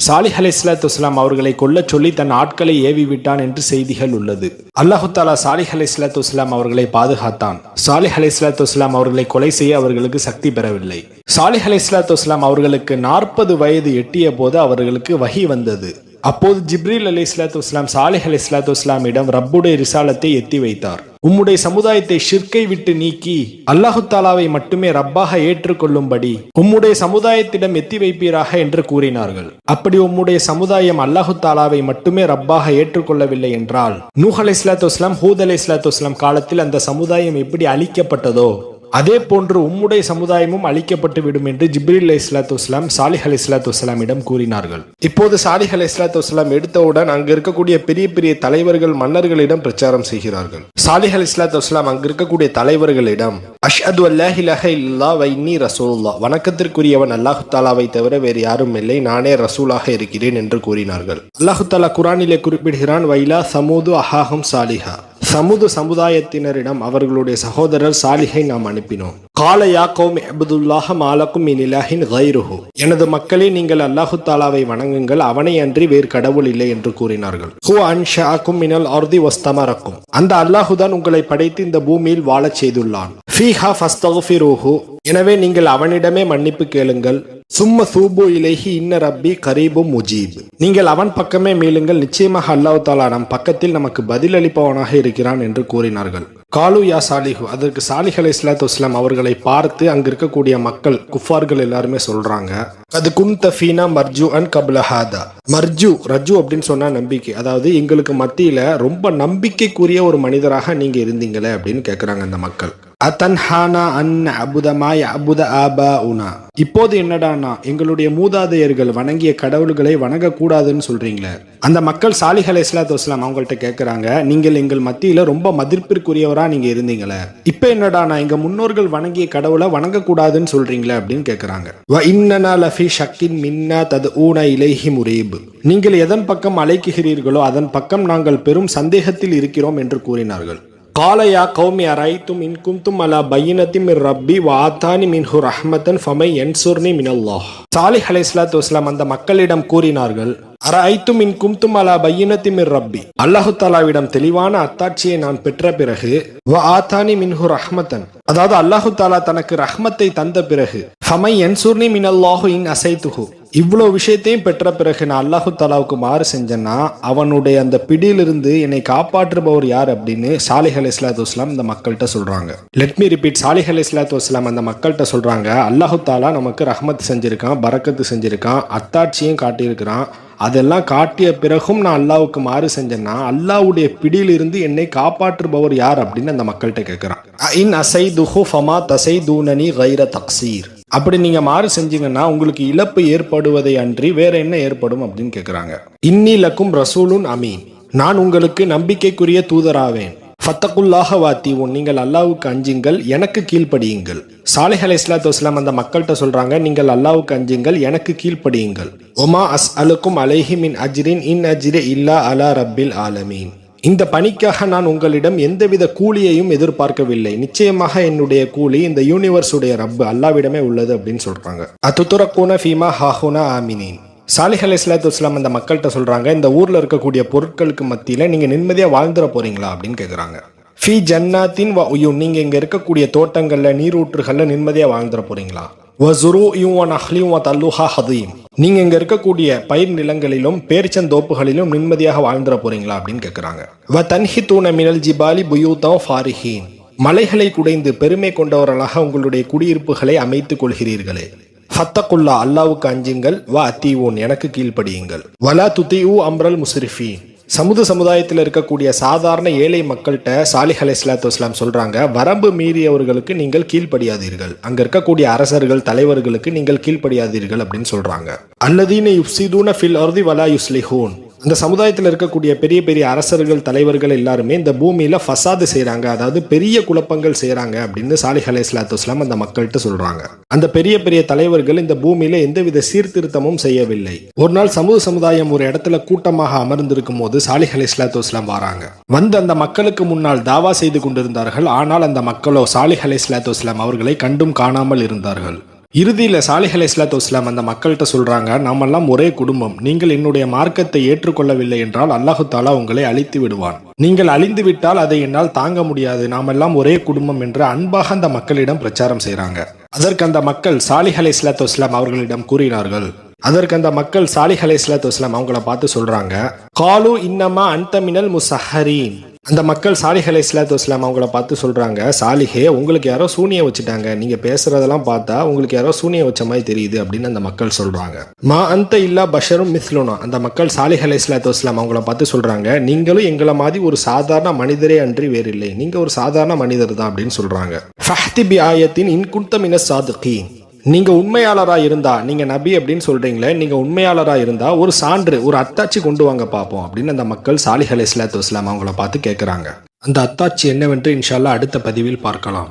சாலிஹ் அலைஹிஸ்ஸலாத்து வஸ்ஸலாம் அவர்களை கொல்லச் சொல்லி தன் ஆட்களை ஏவி விட்டான் என்று செய்திகள் உள்ளது. அல்லாஹு தாலா சாலிஹ் அலைஹிஸ்ஸலாத்து வஸ்ஸலாம் அவர்களை பாதுகாத்தான். சாலிஹ் அலைஹிஸ்ஸலாத்து வஸ்ஸலாம் அவர்களை கொலை செய்ய அவர்களுக்கு சக்தி பெறவில்லை. சாலிஹ் அலைஹிஸ்ஸலாத்து வஸ்ஸலாம் அவர்களுக்கு 40 வயது எட்டிய போது அவர்களுக்கு வஹி வந்தது. அப்போது ஜிப்ரீல் அலைஹிஸ்ஸலாத்து வஸ்ஸலாம் சாலிஹ் அலைஹிஸ்ஸலாத்து வஸ்ஸலாமிடம் ரப்புடைய ரிசாலத்தை எத்தி வைத்தார். உம்முடைய சமுதாயத்தை ஷிர்கை விட்டு நீக்கி அல்லாஹு தாலாவை மட்டுமே ரப்பாக ஏற்றுக்கொள்ளும்படி உம்முடைய சமுதாயத்திடம் எத்தி வைப்பீராக என்று கூறினார்கள். அப்படி உம்முடைய சமுதாயம் அல்லாஹு தாலாவை மட்டுமே ரப்பாக ஏற்றுக்கொள்ளவில்லை என்றால் நூஹ் அலைஹிஸ்ஸலாத்து வஸ்ஸலாம், ஹூத் அலைஹிஸ்ஸலாத்து வஸ்ஸலாம் காலத்தில் அந்த சமுதாயம் எப்படி அழிக்கப்பட்டதோ அதே போன்று உம்முடைய சமுதாயமும் அழிக்கப்பட்டு விடும் என்று ஜிப்ரீல் அலைஹிஸ்ஸலாத்து வஸ்ஸலாம் சாலிஹ் அலைஹிஸ்ஸலாத்து வஸ்ஸலாமிடம் கூறினார்கள். இப்போது சாலிஹ் அலைஹிஸ்ஸலாத்து வஸ்ஸலாம் எடுத்தவுடன் அங்கு இருக்கக்கூடிய பெரிய பெரிய தலைவர்கள் மன்னர்களிடம் பிரச்சாரம் செய்கிறார்கள். சாலிஹ் அலைஹிஸ்ஸலாத்து வஸ்ஸலாம் அங்கு இருக்கக்கூடிய தலைவர்களிடம் அஷ்ஹது அல்லா இலாஹ இல்லல்லாஹ் வ இன்னி ரசூலுல்லாஹ், வணக்கத்திற்குரியவன் அல்லாஹ் தஆலாவை தவிர வேறு யாரும் இல்லை, நானே ரசூலாக இருக்கிறேன் என்று கூறினார்கள். அல்லாஹ் தஆலா குர்ஆனிலே குறிப்பிடுகிறான், வைலா சமூது அஹாஹும் சாலிஹா, சமுது சமுதாயத்தினரிடம் அவர்களுடைய சகோதரர் சாலிஹை நாம் அனுப்பினோம். கால யா கௌமி அப்துல்லாஹ மாலக்கும் மின் இலாஹின் கைருஹு, எனது மக்களே நீங்கள் அல்லாஹு தாலாவை வணங்குங்கள், அவனை அன்றி வேறு கடவுள் இல்லை என்று கூறினார்கள். ஹு அன்ஷஅக்கும் மினல் அர்தி வஸ்தமரக்கும், அந்த அல்லாஹுதான் உங்களை படைத்து இந்த பூமியில் வாழச் செய்துள்ளான். ஃபீஹா ஃபஸ்தக்ஃபிரூஹு, எனவே நீங்கள் அவனிடமே மன்னிப்பு கேளுங்கள். சும்ம சூபு இலைஹி இன்ன ரப்பி கரீபும் முஜீப், நீங்கள் அவன் பக்கமே மீளுங்கள், நிச்சயமாக அல்லாஹ் தாலா நம் பக்கத்தில் நமக்கு பதிலளிப்பவனாக இருக்கிறான் என்று கூறினார்கள். காலு யா சாலிஹு, அதற்கு சாலிஹ் அலைஹிஸ்ஸலாத்து வஸ்ஸலாம் அவர்களை பார்த்து அங்கு இருக்கக்கூடிய மக்கள் குஃபார்கள் எல்லாருமே சொல்றாங்க, அது குன்த ஃபீனா மர்ஜு அன் கப்ல ஹாதா. ரஜு அப்படின்னு சொன்னா நம்பிக்கை, அதாவது எங்களுக்கு மத்தியில ரொம்ப நம்பிக்கைக்குரிய ஒரு மனிதராக நீங்க இருந்தீங்களே அப்படின்னு கேட்கிறாங்க அந்த மக்கள். அதன்ஹானா அன் அபுதமாய் அபுத ஆபா உனா, இப்போது என்னடானா எங்களுடைய மூதாதையர்கள் வணங்கிய கடவுள்களை வணங்கக்கூடாதுன்னு சொல்றீங்களே. அந்த மக்கள் சாலிஹ் அலைஹிஸ்ஸலாத்து வஸ்ஸலாம் அவங்கள்ட்ட கேட்கிறாங்க, நீங்கள் எங்கள் மத்தியில ரொம்ப மதிப்பிற்குரியவரா நீங்க இருந்தீங்களே, இப்ப என்னடானா எங்க முன்னோர்கள் வணங்கிய கடவுளை வணங்கக்கூடாதுன்னு சொல்றீங்களே அப்படின்னு கேட்கிறாங்க. வ இன்னனா லஃபி ஷக்கின் மின்னா தத்ஊன இலைஹி முரீப், நீங்கள் எதன் பக்கம் அழைக்கிறீர்களோ அதன் பக்கம் நாங்கள் பெரும் சந்தேகத்தில் இருக்கிறோம் என்று கூறினார்கள். கால யா கௌமி அரைத்தும் இன் குன்தும் அலா பையினத்தி மிர் ரப்பி வ ஆத்தானி மின்ஹு ரஹ்மத்தன் ஃபமை யன்சுர்னி மினல்லாஹ், சாலிஹ் அலைஹிஸ்ஸலாத்து வஸ்ஸலாம் அந்த மக்களிடம் கூறினார்கள், அரைத்தும் இன் குன்தும் அலா பையினத்தி மிர் ரப்பி, அல்லாஹு தாலாவிடம் தெளிவான அத்தாட்சியை நான் பெற்ற பிறகு, வ ஆத்தானி மின்ஹு ரஹ்மத்தன், அதாவது அல்லாஹு தாலா தனக்கு ரஹ்மத்தை தந்த பிறகு, ஃபமை யன்சுர்னி மினல்லாஹு இன் அசைதுஹு, இவ்வளவு விஷயத்தையும் பெற்ற பிறகு நான் அல்லாஹு தாலாவுக்கு மாறு செஞ்சேன்னா அவனுடைய அந்த பிடியிலிருந்து என்னை காப்பாற்றுபவர் யார் அப்படின்னு சாலிஹ் அலைஹிஸ்ஸலாத்து வஸ்ஸலாம் இந்த மக்கள்கிட்ட சொல்றாங்க. லெட் மீ ரிப்பீட், சாலிஹ் அலைஹிஸ்ஸலாத்து வஸ்ஸலாம் அந்த மக்கள்கிட்ட சொல்றாங்க, அல்லாஹு தாலா நமக்கு ரஹ்மத் செஞ்சிருக்கான், பரக்கத்து செஞ்சிருக்கான், அத்தாட்சியும் காட்டியிருக்கிறான், அதெல்லாம் காட்டிய பிறகும் நான் அல்லாவுக்கு மாறு செஞ்சேன்னா அல்லாவுடைய பிடியிலிருந்து என்னை காப்பாற்றுபவர் யார் அப்படின்னு அந்த மக்கள்கிட்ட கேட்கிறான். இன் அசைதுஹு ஃபமா தசைதூனனி கைர தக்சீர், அப்படி நீங்க மாறு செஞ்சீங்கன்னா உங்களுக்கு இழப்பு ஏற்படுவதை அன்றி வேற என்ன ஏற்படும் அப்படின்னு கேட்கிறாங்க. இன்னி லக்கும் ரசூலுன் அமீன், நான் உங்களுக்கு நம்பிக்கைக்குரிய தூதராவேன். ஃபத்தகுல்லாஹ வாத்தியூன், நீங்கள் அல்லாஹ்வுக்கு அஞ்சுங்கள், எனக்கு கீழ்ப்படியுங்கள். சாலிஹ் அலைஹிஸ்ஸலாத்து வஸ்ஸலாம் அந்த மக்கள்கிட்ட சொல்றாங்க, நீங்கள் அல்லாஹ்வுக்கு அஞ்சுங்கள், எனக்கு கீழ்ப்படியுங்கள். ஒமா அஸ் அலுக்கும் அலைஹி மின் அஜ்ரின் இன் அஜ்ரி இல்லா அலா ரப்பில் ஆலமீன், இந்த பணிக்காக நான் உங்களிடம் எந்தவித கூலியையும் எதிர்பார்க்கவில்லை, நிச்சயமாக என்னுடைய கூலி இந்த யூனிவர்ஸுடைய ரப்பு அல்லாவிடமே உள்ளது அப்படின்னு சொல்றாங்க. அதுதுரக்கூன ஃபீமா ஹாஹுனா ஆமினின், சாலிஹ் அலைஹிஸ்ஸலாத்து வஸ்ஸலாம் அந்த மக்கள்கிட்ட சொல்றாங்க, இந்த ஊர்ல இருக்கக்கூடிய பொருட்களுக்கு மத்தியில நீங்க நிம்மதியா வாழ்ந்துட போறீங்களா அப்படின்னு கேட்குறாங்க. ஃபி ஜன்னாத்தின் வ உயூன், நீங்க இங்க இருக்கக்கூடிய தோட்டங்கள்ல நீரூற்றுகள்ல நிம்மதியா வாழ்ந்துட போறீங்களா. வஸுரூஇன் வ நஹ்லின் வ தல்லுஹா ஹதீம், நீங்க இங்க இருக்கக்கூடிய பயிர் நிலங்களிலும் பேரிச்சந்தோப்புகளிலும் நிம்மதியாக வாழ்ந்துட போறீங்களா அப்படின்னு கேட்குறாங்க. வ தன்ஹிதூன மினல் ஜிபாலி புயூதன் ஃபாரிஹீன், மலைகளை குடைந்து பெருமை கொண்டவர்களாக உங்களுடைய குடியிருப்புகளை அமைத்துக் கொள்கிறீர்களே. ஃபத்தகுல்லா, அல்லாவுக்கு அஞ்சுங்கள். வ அத்தீஊன், எனக்கு கீழ்ப்படியுங்கள். வலா துதிஉ அம்ரல் முஸ்ரிஃபீன், சமுதாயத்தில் இருக்கக்கூடிய சாதாரண ஏழை மக்கள்கிட்ட சாலிஹ் அலைஹிஸ்ஸலாத்து வஸ்ஸலாம் சொல்றாங்க, வரம்பு மீறியவர்களுக்கு நீங்கள் கீழ்ப்படியாதீர்கள், அங்க இருக்கக்கூடிய அரசர்கள் தலைவர்களுக்கு நீங்கள் கீழ்ப்படியாதீர்கள் அப்படின்னு சொல்றாங்க. அல்லதீன யுஃப்ஸிதூன ஃபில் அர்தி வலா யுஸ்லிஹூன், அந்த சமுதாயத்தில் இருக்கக்கூடிய பெரிய பெரிய அரசர்கள் தலைவர்கள் எல்லாருமே இந்த பூமியில ஃபசாது செய்யறாங்க, அதாவது பெரிய குழப்பங்கள் செய்யறாங்க அப்படின்னு சாலிஹ் அலைஹிஸ்ஸலாத்து வஸ்ஸலாம் அந்த மக்கள்கிட்ட சொல்றாங்க. அந்த பெரிய பெரிய தலைவர்கள் இந்த பூமியில எந்தவித சீர்திருத்தமும் செய்யவில்லை. ஒரு நாள் சமுதாயம் ஒரு இடத்துல கூட்டமாக அமர்ந்திருக்கும் போது சாலிஹ் அலைஹிஸ்ஸலாத்து வஸ்ஸலாம் வராங்க. வந்து அந்த மக்களுக்கு முன்னால் தாவா செய்து கொண்டிருந்தார்கள். ஆனால் அந்த மக்களோ சாலிஹ் அலைஹிஸ்ஸலாத்து வஸ்ஸலாம் அவர்களை கண்டும் காணாமல் இருந்தார்கள். இறுதியில் சாலிஹ் அலைஹிஸ்ஸலாத்து வஸ்ஸலாம் அந்த மக்கள்கிட்ட சொல்றாங்க, நாமெல்லாம் ஒரே குடும்பம், நீங்கள் என்னுடைய மார்க்கத்தை ஏற்றுக்கொள்ளவில்லை என்றால் அல்லாஹு தாலா உங்களை அழித்து விடுவான், நீங்கள் அழிந்து விட்டால் அதை என்னால் தாங்க முடியாது, நாமெல்லாம் ஒரே குடும்பம் என்று அன்பாக அந்த மக்களிடம் பிரச்சாரம் செய்றாங்க. அதற்கு அந்த மக்கள் சாலிஹ் அலைஹிஸ்ஸலாத்து வஸ்ஸலாம் அவர்களிடம் கூறினார்கள். அவங்கள பார்த்து சொல்றாங்க, காலு இன்னமா அன்த மினல் முஸஹரீன், அந்த மக்கள் சாலிஹ் அலைஹிஸ்ஸலாத்து வஸ்ஸலாம் அவங்கள பார்த்து சொல்றாங்க, சாலிஹே உங்களுக்கு யாரோ சூனியம் வச்சுட்டாங்க, நீங்க பேசுறதெல்லாம் பார்த்தா உங்களுக்கு யாரோ சூனியம் வச்ச மாதிரி தெரியுது அப்படின்னு அந்த மக்கள் சொல்றாங்க. மா அந்த இல்லா பஷரும் மிஸ்லுனா, அந்த மக்கள் சாலிஹ் அலைஹிஸ்ஸலாத்து வஸ்ஸலாம் அவங்கள பார்த்து சொல்றாங்க, நீங்களும் எங்களை மாதிரி ஒரு சாதாரண மனிதரே அன்றி வேறில்லை, நீங்க ஒரு சாதாரண மனிதர் தான் அப்படின்னு சொல்றாங்க. ஃபஹ்தி பி ஆயத்தின் இன் குன்த மினஸ் சாதிகீன், நீங்க உண்மையாளரா இருந்தா, நீங்க நபி அப்படின்னு சொல்றீங்களே, நீங்க உண்மையாளரா இருந்தா ஒரு சான்று, ஒரு அத்தாட்சி கொண்டு வாங்க பார்ப்போம் அப்படின்னு அந்த மக்கள் சாலிஹ் அலைஹிஸ்ஸலாத்து வஸ்ஸலாம் அவங்கள பார்த்து கேட்கிறாங்க. அந்த அத்தாட்சி என்னவென்று இன்ஷா அல்லாஹ் அடுத்த பதிவில் பார்க்கலாம்.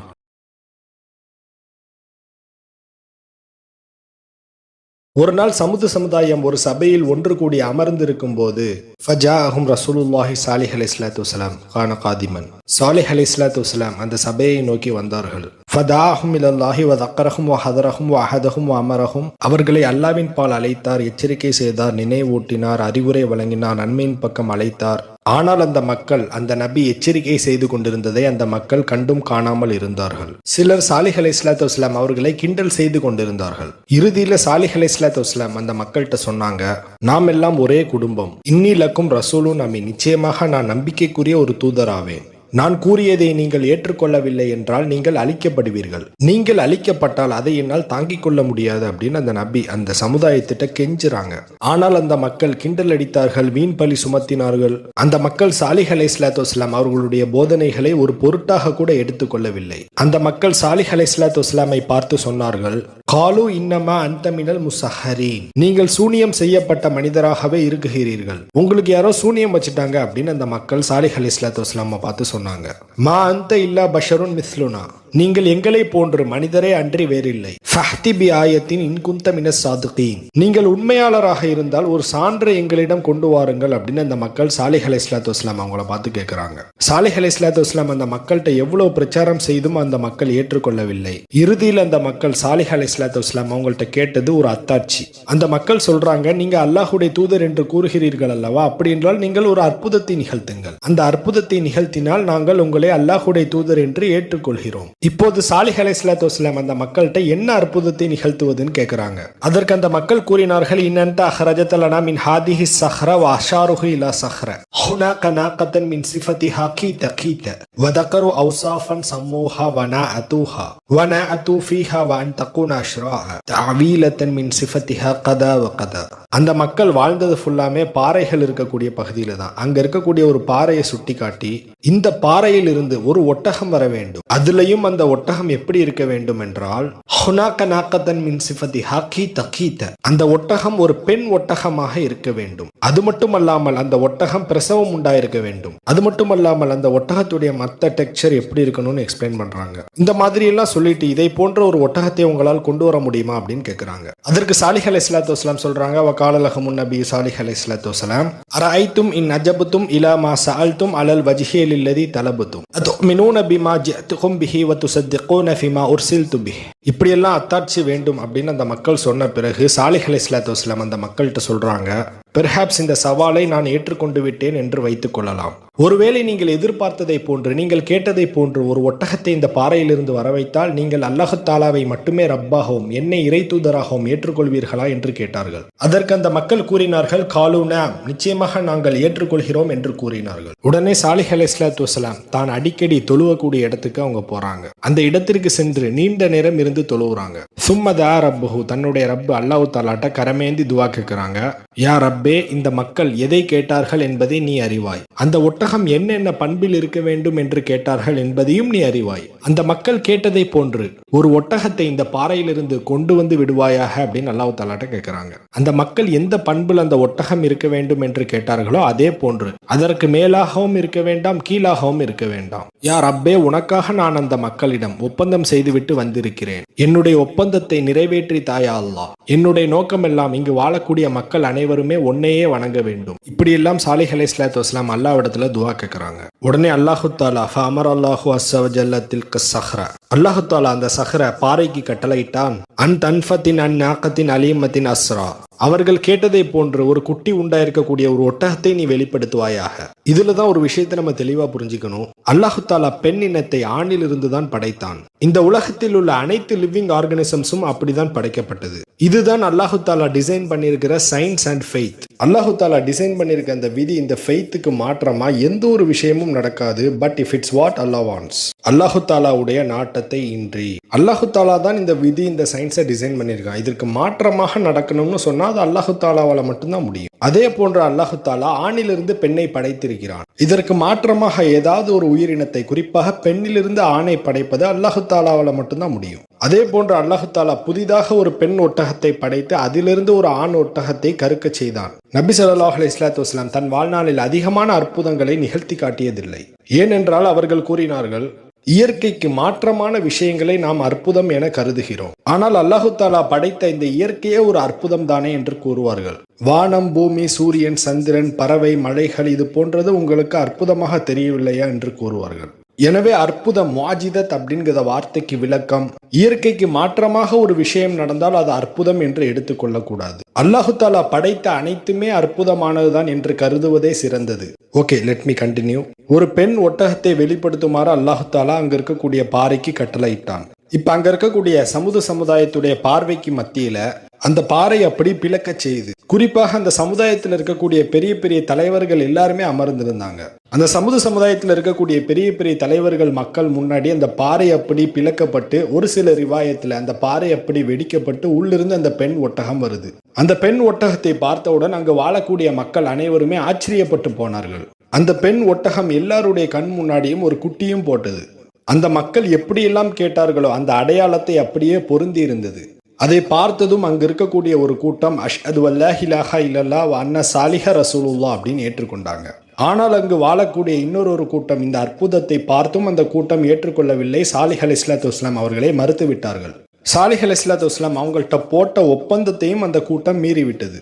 ஒரு நாள் சமுதாயம் ஒரு சபையில் ஒன்று கூடி அமர்ந்திருக்கும் போது ஃபஜாஅஹும் ரசூலுல்லாஹி ஸாலிஹ் அலைஹிஸ்ஸலாத்து வஸ்ஸலாம் கான காதிமன், ஸாலிஹ் அலைஹிஸ்ஸலாத்து வஸ்ஸலாம் அந்த சபையை நோக்கி வந்தார்கள். ஃபதாஅஹும் இலல்லாஹி வ தக்கரஹும் வ ஹதரஹும் வ அஹதஹும் வ அமரஹும், அவர்களை அல்லாஹ்வின் பால் அழைத்தார், எச்சரிக்கை செய்தார், நினைவூட்டினார், அறிவுரை வழங்கினார், நன்மையின் பக்கம் அழைத்தார். ஆனால் அந்த மக்கள், அந்த நபி எச்சரிக்கை செய்து கொண்டிருந்ததை அந்த மக்கள் கண்டும் காணாமல் இருந்தார்கள். சிலர் சாலிஹ் அலைஹிஸ்ஸலாத்து வஸ்ஸலாம் அவர்களை கிண்டல் செய்து கொண்டிருந்தார்கள். இறுதியில சாலிஹ் அலைஹிஸ்ஸலாத்து வஸ்ஸலாம் அந்த மக்கள்கிட்ட சொன்னாங்க, நாம் எல்லாம் ஒரே குடும்பம், இன்னி லக்கும் ரசூலுன் அமீன், நிச்சயமாக நான் நம்பிக்கைக்குரிய ஒரு தூதராவேன். நான் கூறியதை நீங்கள் ஏற்றுக்கொள்ளவில்லை என்றால் நீங்கள் அழிக்கப்படுவீர்கள், நீங்கள் அழிக்கப்பட்டால் அதை என்னால் தாங்கிக் கொள்ள முடியாது அப்படின்னு அந்த நபி அந்த சமுதாயத்திட்ட கெஞ்சுறாங்க. ஆனால் அந்த மக்கள் கிண்டல் அடித்தார்கள், வீண் பழி சுமத்தினார்கள். அந்த மக்கள் சாலிஹ் அலைஹிஸ்ஸலாத்து வஸ்ஸலாம் அவர்களுடைய போதனைகளை ஒரு பொருட்டாக கூட எடுத்துக்கொள்ளவில்லை. அந்த மக்கள் சாலிஹ் அலைஹிஸ்ஸலாத்து வஸ்ஸலாமை பார்த்து சொன்னார்கள், காலு இன்னமா அந்த மினல் முஸஹ்ஹரீன், நீங்கள் சூனியம் செய்யப்பட்ட மனிதராகவே இருக்குகிறீர்கள், உங்களுக்கு யாரோ சூனியம் வச்சுட்டாங்க அப்படின்னு அந்த மக்கள் சாலிஹ் அலைஹிஸ்ஸலாத்து வஸ்ஸலாமை பார்த்து சொன்னாங்க. மா அந்த இல்லா பஷருன் மிஸ்லுனா, நீங்கள் எங்களை போன்று மனிதரே அன்றி வேறில்லை. ஃபஹ்தி பி ஆயத்தின் இன் குன்த மினஸ் சாதிகீன், நீங்கள் உண்மையாளராக இருந்தால் ஒரு சான்றை எங்களிடம் கொண்டு வாருங்கள் அப்படின்னு அந்த மக்கள் சாலிஹ் அலைஹிஸ்ஸலாத்து வஸ்ஸலாம் அவங்கள பார்த்து கேட்கிறாங்க. சாலிஹ் அலைஹிஸ்ஸலாத்து வஸ்ஸலாம் அந்த மக்கள்கிட்ட எவ்வளவு பிரச்சாரம் செய்தும் அந்த மக்கள் ஏற்றுக்கொள்ளவில்லை. இறுதியில் அந்த மக்கள் சாலிஹ் அலைஹிஸ்ஸலாத்து வஸ்ஸலாம் அவங்கள்ட்ட கேட்டது ஒரு அத்தாட்சி. அந்த மக்கள் சொல்றாங்க, நீங்க அல்லாஹ்வுடைய தூதர் என்று கூறுகிறீர்கள் அல்லவா, அப்படி என்றால் நீங்கள் ஒரு அற்புதத்தை நிகழ்த்துங்கள், அந்த அற்புதத்தை நிகழ்த்தினால் நாங்கள் உங்களை அல்லாஹ்வுடைய தூதர் என்று ஏற்றுக்கொள்கிறோம். இப்போது சாலிஹ் அலைஹிஸ்ஸலாத்து வஸ்ஸலாம் அந்த மக்கள்கிட்ட என்ன அற்புதத்தை நிகழ்த்துவதுன்னு கேட்கிறாங்க. அதற்கு அந்த மக்கள் கூறினார்கள், இன்னன்த அஹ்ரஜத லனா மின் ஹாதிஹி ஸஹ்ர வ அஷாருஹு இலா ஸஹ்ர ஹுனாக நாகதன் மின் சிஃபதிஹா கீத கீத வ தகரு அவ்ஸாஃபன் சம்மூஹா வ நஅதுஹா வ நஅது ஃபீஹா வ அன் தகுன அஷ்ராஅ தஅவீலத்தன் மின் சிஃபதிஹா கதா வ கதா. அந்த மக்கள் வாழ்ந்தது ஃபுல்லாமே பாறைகள் இருக்கக்கூடிய பகுதியில தான். அங்க இருக்கக்கூடிய ஒரு பாறையை சுட்டி காட்டி, இந்த பாறையில் இருந்து ஒரு ஒட்டகம் வர வேண்டும், அதுலயும் அந்த ஒட்டகம் எப்படி இருக்க வேண்டும் என்றால் ஹுனாக நாகதன் மின் சிஃபதிஹா கீத கீத, அந்த ஒட்டகம் ஒரு பெண் ஒட்டகமாக இருக்க வேண்டும். அது மட்டுமல்லாமல் அந்த ஒட்டகம் பிரசவம் உண்டாயிருக்க வேண்டும். அது மட்டுமல்லாமல் அந்த ஒட்டகத்துடைய மத்த டெக்ஸ்சர் எப்படி இருக்கணும்னு எக்ஸ்பிளைன் பண்றாங்க. இந்த மாதிரி எல்லாம் சொல்லிட்டு இதை போன்ற ஒரு ஒட்டகத்தை உங்களால் கொண்டு வர முடியுமா அப்படின்னு கேட்கிறாங்க. அதற்கு சாலிஹ் அலைஹிஸ்ஸலாத்து வஸ்ஸலாம் சொல்றாங்க, வகால லஹுமுன் நபி சாலிஹ் அலைஹிஸ்ஸலாத்து வஸ்ஸலாம் அரஐத்தும் இன் அஜபத்தும் இலா மா சஅல்தும் அலல் வஜ்ஹி லில்லதி தலபத்தும் அதுமினூன பிமா ஜிஅதுகும் பிஹி வ துஸத்திகூன ஃபிமா உர்சில்து பிஹி. இப்படி எல்லாம் அத்தாட்சி வேண்டும் அப்படின்னு அந்த மக்கள் சொன்ன பிறகு சாலிஹ் அலைஹிஸ்ஸலாத்து வஸ்ஸலாம் அந்த மக்கள்கிட்ட சொல்றாங்க, பெர்ஹாப்ஸ் இந்த சவாலை நான் ஏற்றுக்கொண்டு விட்டேன் என்று வைத்துக் கொள்ளலாம். ஒருவேளை நீங்கள் எதிர்பார்த்ததை போன்று, நீங்கள் கேட்டதை போன்று ஒரு ஒட்டகத்தை இந்த பாறையிலிருந்து வர வைத்தால் நீங்கள் அல்லாஹ் தாலாவை மட்டுமே ரப்பாகவும் என்னை இறை தூதராகவும் ஏற்றுக்கொள்வீர்களா என்று கேட்டார்கள். அதற்கு அந்த மக்கள் கூறினார்கள், காலூனா, நிச்சயமாக நாங்கள் ஏற்றுக்கொள்கிறோம் என்று கூறினார்கள். உடனே சாலிஹ் அலைஹிஸ்ஸலாத்து வஸ்ஸலாம் தான் அடிக்கடி தொழுவக்கூடிய இடத்துக்கு அவங்க போறாங்க. அந்த இடத்திற்கு சென்று நீண்ட நேரம் இருந்து தொழுவுறாங்க. சும்மதா ரப்புஹு, தன்னுடைய ரப்பு அல்லாஹ் தாலாட்ட கரமேந்தி துவா கேட்கிறாங்க, யா ரப்பே, இந்த மக்கள் எதை கேட்டார்கள் என்பதை நீ அறிவாய், அந்த ஒட்டகம் என்னென்ன பண்பில் இருக்க வேண்டும் என்று கேட்டார்கள் என்பதையும் நீ அறிவாய். அந்த மக்கள் கேட்டதை போன்று ஒரு ஒட்டகத்தை இந்த பாறையிலிருந்து கொண்டு வந்து விடுவாயாக அப்படின்னு அல்லாஹ் தஆலாட்ட கேட்கிறாங்க. அந்த மக்கள் எந்த பண்பில் அந்த ஒட்டகம் இருக்க வேண்டும் என்று கேட்டார்களோ அதே போன்று அதற்கு மேலாகவும் இருக்க வேண்டாம், கீழாகவும் இருக்க வேண்டாம். யா ரப்பே, உனக்காக நான் அந்த மக்களிடம் ஒப்பந்தம் செய்துவிட்டு வந்திருக்கிறேன், என்னுடைய ஒப்பந்தத்தை நிறைவேற்றி தாயா அல்லாஹ். என்னுடைய நோக்கம் எல்லாம் இங்கு வாழக்கூடிய மக்கள் அனைவருமே உன்னையே வணங்க வேண்டும். இப்படியெல்லாம் சாலிஹ் அலைஹிஸ்ஸலாத்து வஸ்ஸலாம் அல்லாஹ்விடத்துல துவா கேட்கிறாங்க. உடனே அல்லாஹு தாலா ஃபஅமர அல்லாஹு அஸ்ஸ வஜல்ல தில்க ஸஹ்ர, அல்லாஹு தாலா அந்த சஹ்ர பாறைக்கு கட்டளையிட்டான். அன் தன்ஃபத்தின் அன் நாகத்தின் அலீமத்தின் அஸ்ரா, அவர்கள் கேட்டதை போன்று ஒரு குட்டி உண்டாயிருக்கக்கூடிய ஒரு ஒட்டகத்தை நீ வெளிப்படுத்துவாயாக. இதுலதான் ஒரு விஷயத்தை நம்ம தெளிவா புரிஞ்சுக்கணும். அல்லாஹு தாலா பெண் இனத்தை ஆணில் இருந்து தான் படைத்தான். இந்த உலகத்தில் உள்ள அனைத்து லிவிங் ஆர்கானிசம்ஸும் அப்படிதான் படைக்கப்பட்டது. இதுதான் அல்லாஹு தாலா டிசைன் பண்ணியிருக்கிற சயின்ஸ் அண்ட் ஃபெய்த். அல்லாஹு தாலா டிசைன் பண்ணியிருக்க அந்த விதி இந்த ஃபெய்த்துக்கு மாற்றமா எந்த ஒரு விஷயமும் நடக்காது. But if it's what Allah wants, அல்லாஹு தாலாவுடைய நாட்டத்தை இன்றி. அல்லாஹு தாலா தான் இந்த விதி இந்த சயின்ஸை டிசைன் பண்ணியிருக்கான். இதற்கு மாற்றமாக நடக்கணும்னு சொன்னா அது அல்லாஹு தாலாவால மட்டும்தான் முடியும். அதே போன்ற அல்லாஹு தாலா ஆணிலிருந்து பெண்ணை படைத்திருக்கிறான். இதற்கு மாற்றமாக ஏதாவது ஒரு உயிரினத்தை, குறிப்பாக பெண்ணிலிருந்து ஆணை படைப்பது அல்லாஹு தாலாவால மட்டும்தான் முடியும். அதே போன்று அல்லாஹு தாலா புதிதாக ஒரு பெண் ஒட்டகத்தை படைத்து அதிலிருந்து ஒரு ஆண் ஒட்டகத்தை கருக்க செய்தான். நபி ஸல்லல்லாஹு அலைஹி வஸல்லம் தன் வாழ்நாளில் அதிகமான அற்புதங்களை நிகழ்த்தி காட்டியதில்லை. ஏனென்றால் அவர்கள் கூறினார்கள், இயற்கைக்கு மாற்றமான விஷயங்களை நாம் அற்புதம் என கருதுகிறோம். ஆனால் அல்லாஹு தாலா படைத்த இந்த இயற்கையே ஒரு அற்புதம் தானே என்று கூறுவார்கள். வானம், பூமி, சூரியன், சந்திரன், பறவை, மலைகள் இது போன்றது உங்களுக்கு அற்புதமாக தெரியவில்லையா என்று கூறுவார்கள். எனவே அற்புதம், முஆஜிதத் அப்படிங்கிற வார்த்தைக்கு விளக்கம், இயற்கைக்கு மாற்றமாக ஒரு விஷயம் நடந்தால் அது அற்புதம் என்று எடுத்துக்கொள்ளக்கூடாது. அல்லாஹு தாலா படைத்த அனைத்துமே அற்புதமானதுதான் என்று கருதுவதே சிறந்தது. Okay, let me continue. ஒரு பெண் ஒட்டகத்தை வெளிப்படுத்துமாறு அல்லாஹு தாலா அங்க இருக்கக்கூடிய பாறைக்கு கட்டளையிட்டான். இப்ப அங்க இருக்கக்கூடிய சமுதாயத்துடைய பார்வைக்கு மத்தியில அந்த பாறை அப்படி பிளக்க செய்யுது. குறிப்பாக அந்த சமுதாயத்தில் இருக்கக்கூடிய பெரிய பெரிய தலைவர்கள் எல்லாருமே அமர்ந்திருந்தாங்க. அந்த சமுதாயத்தில் இருக்கக்கூடிய பெரிய பெரிய தலைவர்கள் மக்கள் முன்னாடி அந்த பாறை அப்படி பிளக்கப்பட்டு, ஒரு சில ரிவாயத்துல அந்த பாறை அப்படி வெடிக்கப்பட்டு உள்ளிருந்து அந்த பெண் ஒட்டகம் வருது. அந்த பெண் ஒட்டகத்தை பார்த்தவுடன் அங்கு வாழக்கூடிய மக்கள் அனைவருமே ஆச்சரியப்பட்டு போனார்கள். அந்த பெண் ஒட்டகம் எல்லாருடைய கண் முன்னாடியும் ஒரு குட்டியும் போட்டது. அந்த மக்கள் எப்படியெல்லாம் கேட்டார்களோ அந்த அடையாளத்தை அப்படியே பொருந்தி இருந்தது. அதை பார்த்ததும் அங்கு இருக்கக்கூடிய ஒரு கூட்டம் அஷ்ஹது அல்லா இலாஹா இல்லல்லாஹ் வ அன்ன சாலிஹ ரசூலுல்லாஹ் அப்படின்னு ஏற்றுக்கொண்டாங்க. ஆனால் அங்கு வாழக்கூடிய இன்னொரு கூட்டம் இந்த அற்புதத்தை பார்த்தும் அந்த கூட்டம் ஏற்றுக்கொள்ளவில்லை. சாலிஹ் அலைஹிஸ்ஸலாத்து வஸ்ஸலாம் அவர்களை மறுத்து விட்டார்கள். சாலிஹ் அலைஹிஸ்ஸலாத்து வஸ்ஸலாம் அவங்கள்ட்ட போட்ட ஒப்பந்தத்தையும் அந்த கூட்டம் மீறிவிட்டது.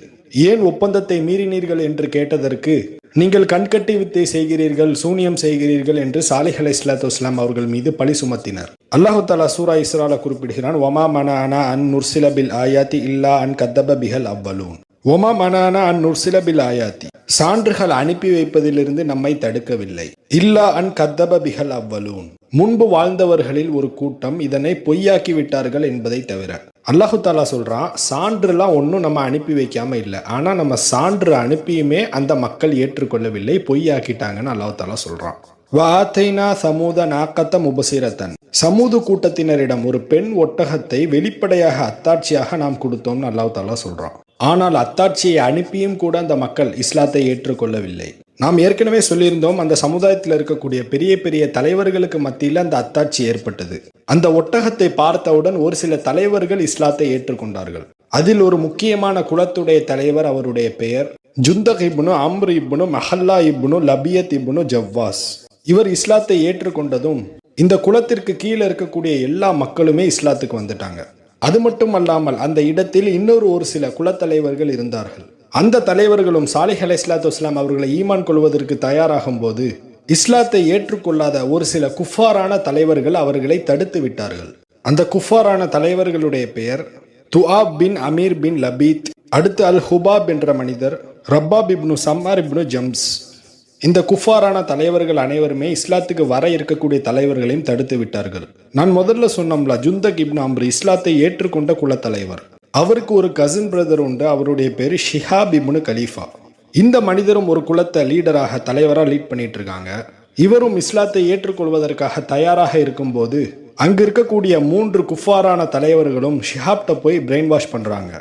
ஏன் ஒப்பந்தத்தை மீறினீர்கள் என்று கேட்டதற்கு, நீங்கள் கண்கட்டி வித்தை செய்கிறீர்கள், சூனியம் செய்கிறீர்கள் என்று சாலிஹ் அலைஹிஸ்ஸலாத்து வஸ்ஸலாம் அவர்கள் மீது பழி சுமத்தினர். அல்லாஹு தஆலா சூரா இஸ்ரால குறிப்பிடுகிறான், வமா மனஅனா அன் நுர்சில பில் ஆயாத்தி இல்லா அன் கத்தப பிஹல் அவ்வலூன். ஒமா மனஅனா அன் நுர்சில பில் ஆயாத்தி, சான்றுகள் அனுப்பி வைப்பதிலிருந்து நம்மை தடுக்கவில்லை. இல்லா அன் கத்தப பிஹல் அவ்வலூன், முன்பு வாழ்ந்தவர்களில் ஒரு கூட்டம் இதனை பொய்யாக்கி விட்டார்கள் என்பதை தவிர. அல்லாஹு தாலா சொல்றான், சான்றுலாம் ஒன்றும் நம்ம அனுப்பி வைக்காம இல்லை, ஆனா நம்ம சான்று அனுப்பியுமே அந்த மக்கள் ஏற்றுக்கொள்ளவில்லை, பொய்யாக்கிட்டாங்கன்னு அல்லாஹு தாலா சொல்றான். வாத்தைனா சமூத நாக்கத்த முபசிரத்தன், சமூது கூட்டத்தினரிடம் ஒரு பெண் ஒட்டகத்தை வெளிப்படையாக அத்தாட்சியாக நாம் கொடுத்தோம்னு அல்லாஹு தாலா சொல்றான். ஆனால் அத்தாட்சியை அனுப்பியும் கூட அந்த மக்கள் இஸ்லாத்தை ஏற்றுக்கொள்ளவில்லை. நாம் ஏற்கனவே சொல்லியிருந்தோம், அந்த சமுதாயத்தில் இருக்கக்கூடிய பெரிய பெரிய தலைவர்களுக்கு மத்தியில் அந்த அத்தாட்சி ஏற்பட்டது. அந்த ஒட்டகத்தை பார்த்தவுடன் ஒரு சில தலைவர்கள் இஸ்லாத்தை ஏற்றுக்கொண்டார்கள். அதில் ஒரு முக்கியமான குலத்துடைய தலைவர், அவருடைய பெயர் ஜுந்தக் இப்னு அம்ர் இப்னு மஹல்லா இப்னு லபியத் இப்னு ஜவ்வாஸ். இவர் இஸ்லாத்தை ஏற்றுக்கொண்டதும் இந்த குலத்திற்கு கீழே இருக்கக்கூடிய எல்லா மக்களுமே இஸ்லாத்துக்கு வந்துட்டாங்க. அது மட்டும் அல்லாமல் அந்த இடத்தில் இன்னொரு ஒரு சில குலத்தலைவர்கள் இருந்தார்கள். அந்த தலைவர்களும் சாலிஹ் அலைஹிஸ்ஸலாத்து வஸ்ஸலாம் அவர்களை ஈமான் கொள்வதற்கு தயாராகும் போது இஸ்லாத்தை ஏற்றுக்கொள்ளாத ஒரு சில குஃபாரான தலைவர்கள் அவர்களை தடுத்து விட்டார்கள். அந்த குஃபாரான தலைவர்களுடைய பெயர் துஆப் பின் அமீர் பின் லபீத், அடுத்து அல் ஹுபாப் என்ற மனிதர், ரப்பாப் இப்னு சம்மார் இப்னு ஜம்ஸ். இந்த குஃபாரான தலைவர்கள் அனைவருமே இஸ்லாத்துக்கு வர இருக்கக்கூடிய தலைவர்களையும் தடுத்து விட்டார்கள். நான் முதல்ல சொன்னோம்ல, ஜுந்தக் இப்னு அம்ர் இஸ்லாத்தை ஏற்றுக்கொண்ட குலத்தலைவர். அவருக்கு ஒரு கசின் பிரதர் உண்டு, அவருடைய பேரு ஷிஹாப் இப்னு கலீஃபா. இந்த மனிதரும் ஒரு குலத்தை லீடராக, தலைவராக லீட் பண்ணிட்டு இருக்காங்க. இவரும் இஸ்லாத்தை ஏற்றுக்கொள்வதற்காக தயாராக இருக்கும்போது அங்கு இருக்கக்கூடிய 3 குஃபாரான தலைவர்களும் ஷிஹாப்ட போய் பிரெயின் வாஷ் பண்றாங்க.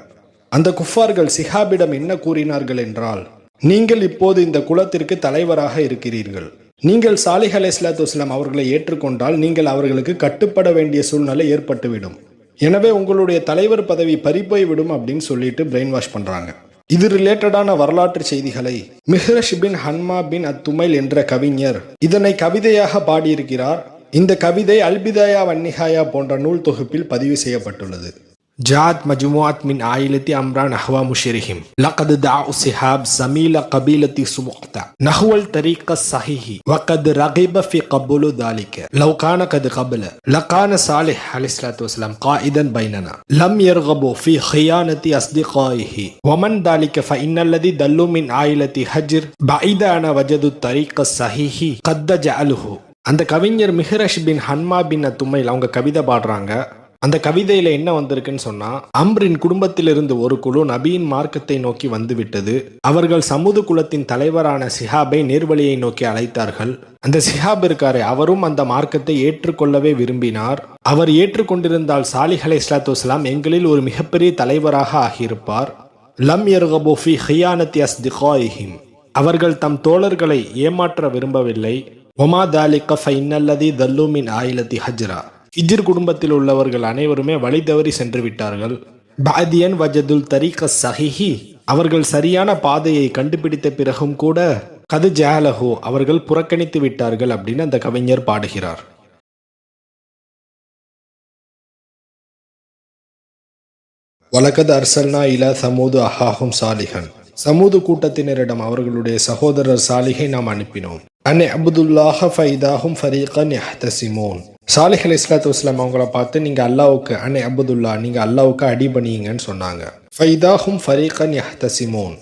அந்த குஃபார்கள் ஷிஹாபிடம் என்ன கூறினார்கள் என்றால், நீங்கள் இப்போது இந்த குலத்திற்கு தலைவராக இருக்கிறீர்கள். நீங்கள் சாலிஹ் அலைஹிஸ்ஸலாத்து வஸ்ஸலாம் அவர்களை ஏற்றுக்கொண்டால் நீங்கள் அவர்களுக்கு கட்டுப்பட வேண்டிய சூழ்நிலை ஏற்பட்டுவிடும். எனவே உங்களுடைய தலைவர் பதவி பறிப்போய் விடும் அப்படின்னு சொல்லிட்டு பிரெயின் வாஷ் பண்றாங்க. இது ரிலேட்டடான வரலாற்று செய்திகளை மிஹ்ரஷ் பின் ஹன்மா பின் அத்துமைல் என்ற கவிஞர் இதனை கவிதையாக பாடியிருக்கிறார். இந்த கவிதை அல்பிதாயா வன்னிஹாயா போன்ற நூல் தொகுப்பில் பதிவு செய்யப்பட்டுள்ளது. جاءت مجموعة من عائلة أمران نحو مشرهم لقد دعوا سحاب زميل قبيلة سمعت نحو الطريق الصحيح وقد رغب في قبول ذلك لو كان قد قبل لكان صالح عليه الصلاة والسلام قائدا بيننا لم يرغبوا في خيانة أصدقائه ومن ذلك فإن الذي دلوا من عائلة حجر بعيد عن وجد الطريق الصحيح قد جعله. அந்த கவிஞர் மிஹ்ரஷ் பின் ஹன்மா பின் அத்துமைல் அவங்க கவிதை பாடுறாங்க. அந்த கவிதையில என்ன வந்திருக்குன்னு சொன்னா, அம்ரின் குடும்பத்திலிருந்து ஒரு குழு நபியின் மார்க்கத்தை நோக்கி வந்துவிட்டது. அவர்கள் சமூது குலத்தின் தலைவரான சிஹாபை நேர்வழியை நோக்கி அழைத்தார்கள். அந்த சிஹாப் இருக்காரு, அவரும் அந்த மார்க்கத்தை ஏற்றுக்கொள்ளவே விரும்பினார். அவர் ஏற்றுக்கொண்டிருந்தால் சாலிஹ் அலைஹிஸ்ஸலாத்து வஸ்ஸலாம் எங்களில் ஒரு மிகப்பெரிய தலைவராக ஆகியிருப்பார். லம் யர்கபு ஃபீ ஹியானத்தி அஸ்திகாயிஹிம், அவர்கள் தம் தோழர்களை ஏமாற்ற விரும்பவில்லை. ஒமா தாலிக ஃபைன்னல்லதி தல்லு மின் ஆயிலத்தி ஹஜ்ரா, ஹிஜ்ர் குடும்பத்தில் உள்ளவர்கள் அனைவருமே வழி தவறி சென்று விட்டார்கள். பாதியன் வஜதுல் தரீக சஹிஹி, அவர்கள் சரியான பாதையை கண்டுபிடித்த பிறகும் கூட கது ஜஹலஹு, அவர்கள் புறக்கணித்து விட்டார்கள் அப்படின்னு அந்த கவிஞர் பாடுகிறார். வலகத் அர்சல்னா இலா சமூது அஹாஹும் சாலிஹன், சமூது கூட்டத்தினரிடம் அவர்களுடைய சகோதரர் சாலிஹை நாம் அனுப்பினோம். அன் அப்துல்லாஹ ஃபைதாஹும் ஃபரீகன் யஹ்தஸிமூன், சாலிஹ் அலைஹிஸ்ஸலாத்து வஸ்ஸலாம் அவங்கள பார்த்து நீங்க அல்லாஹ்வுக்கு அன் அப்துல்லா, நீங்க அல்லாஹ்வுக்கு அடிபணியுங்கன்னு சொன்னாங்க. ஃபைதாஹும் ஃபரீகன் யஹ்தஸிமூன்,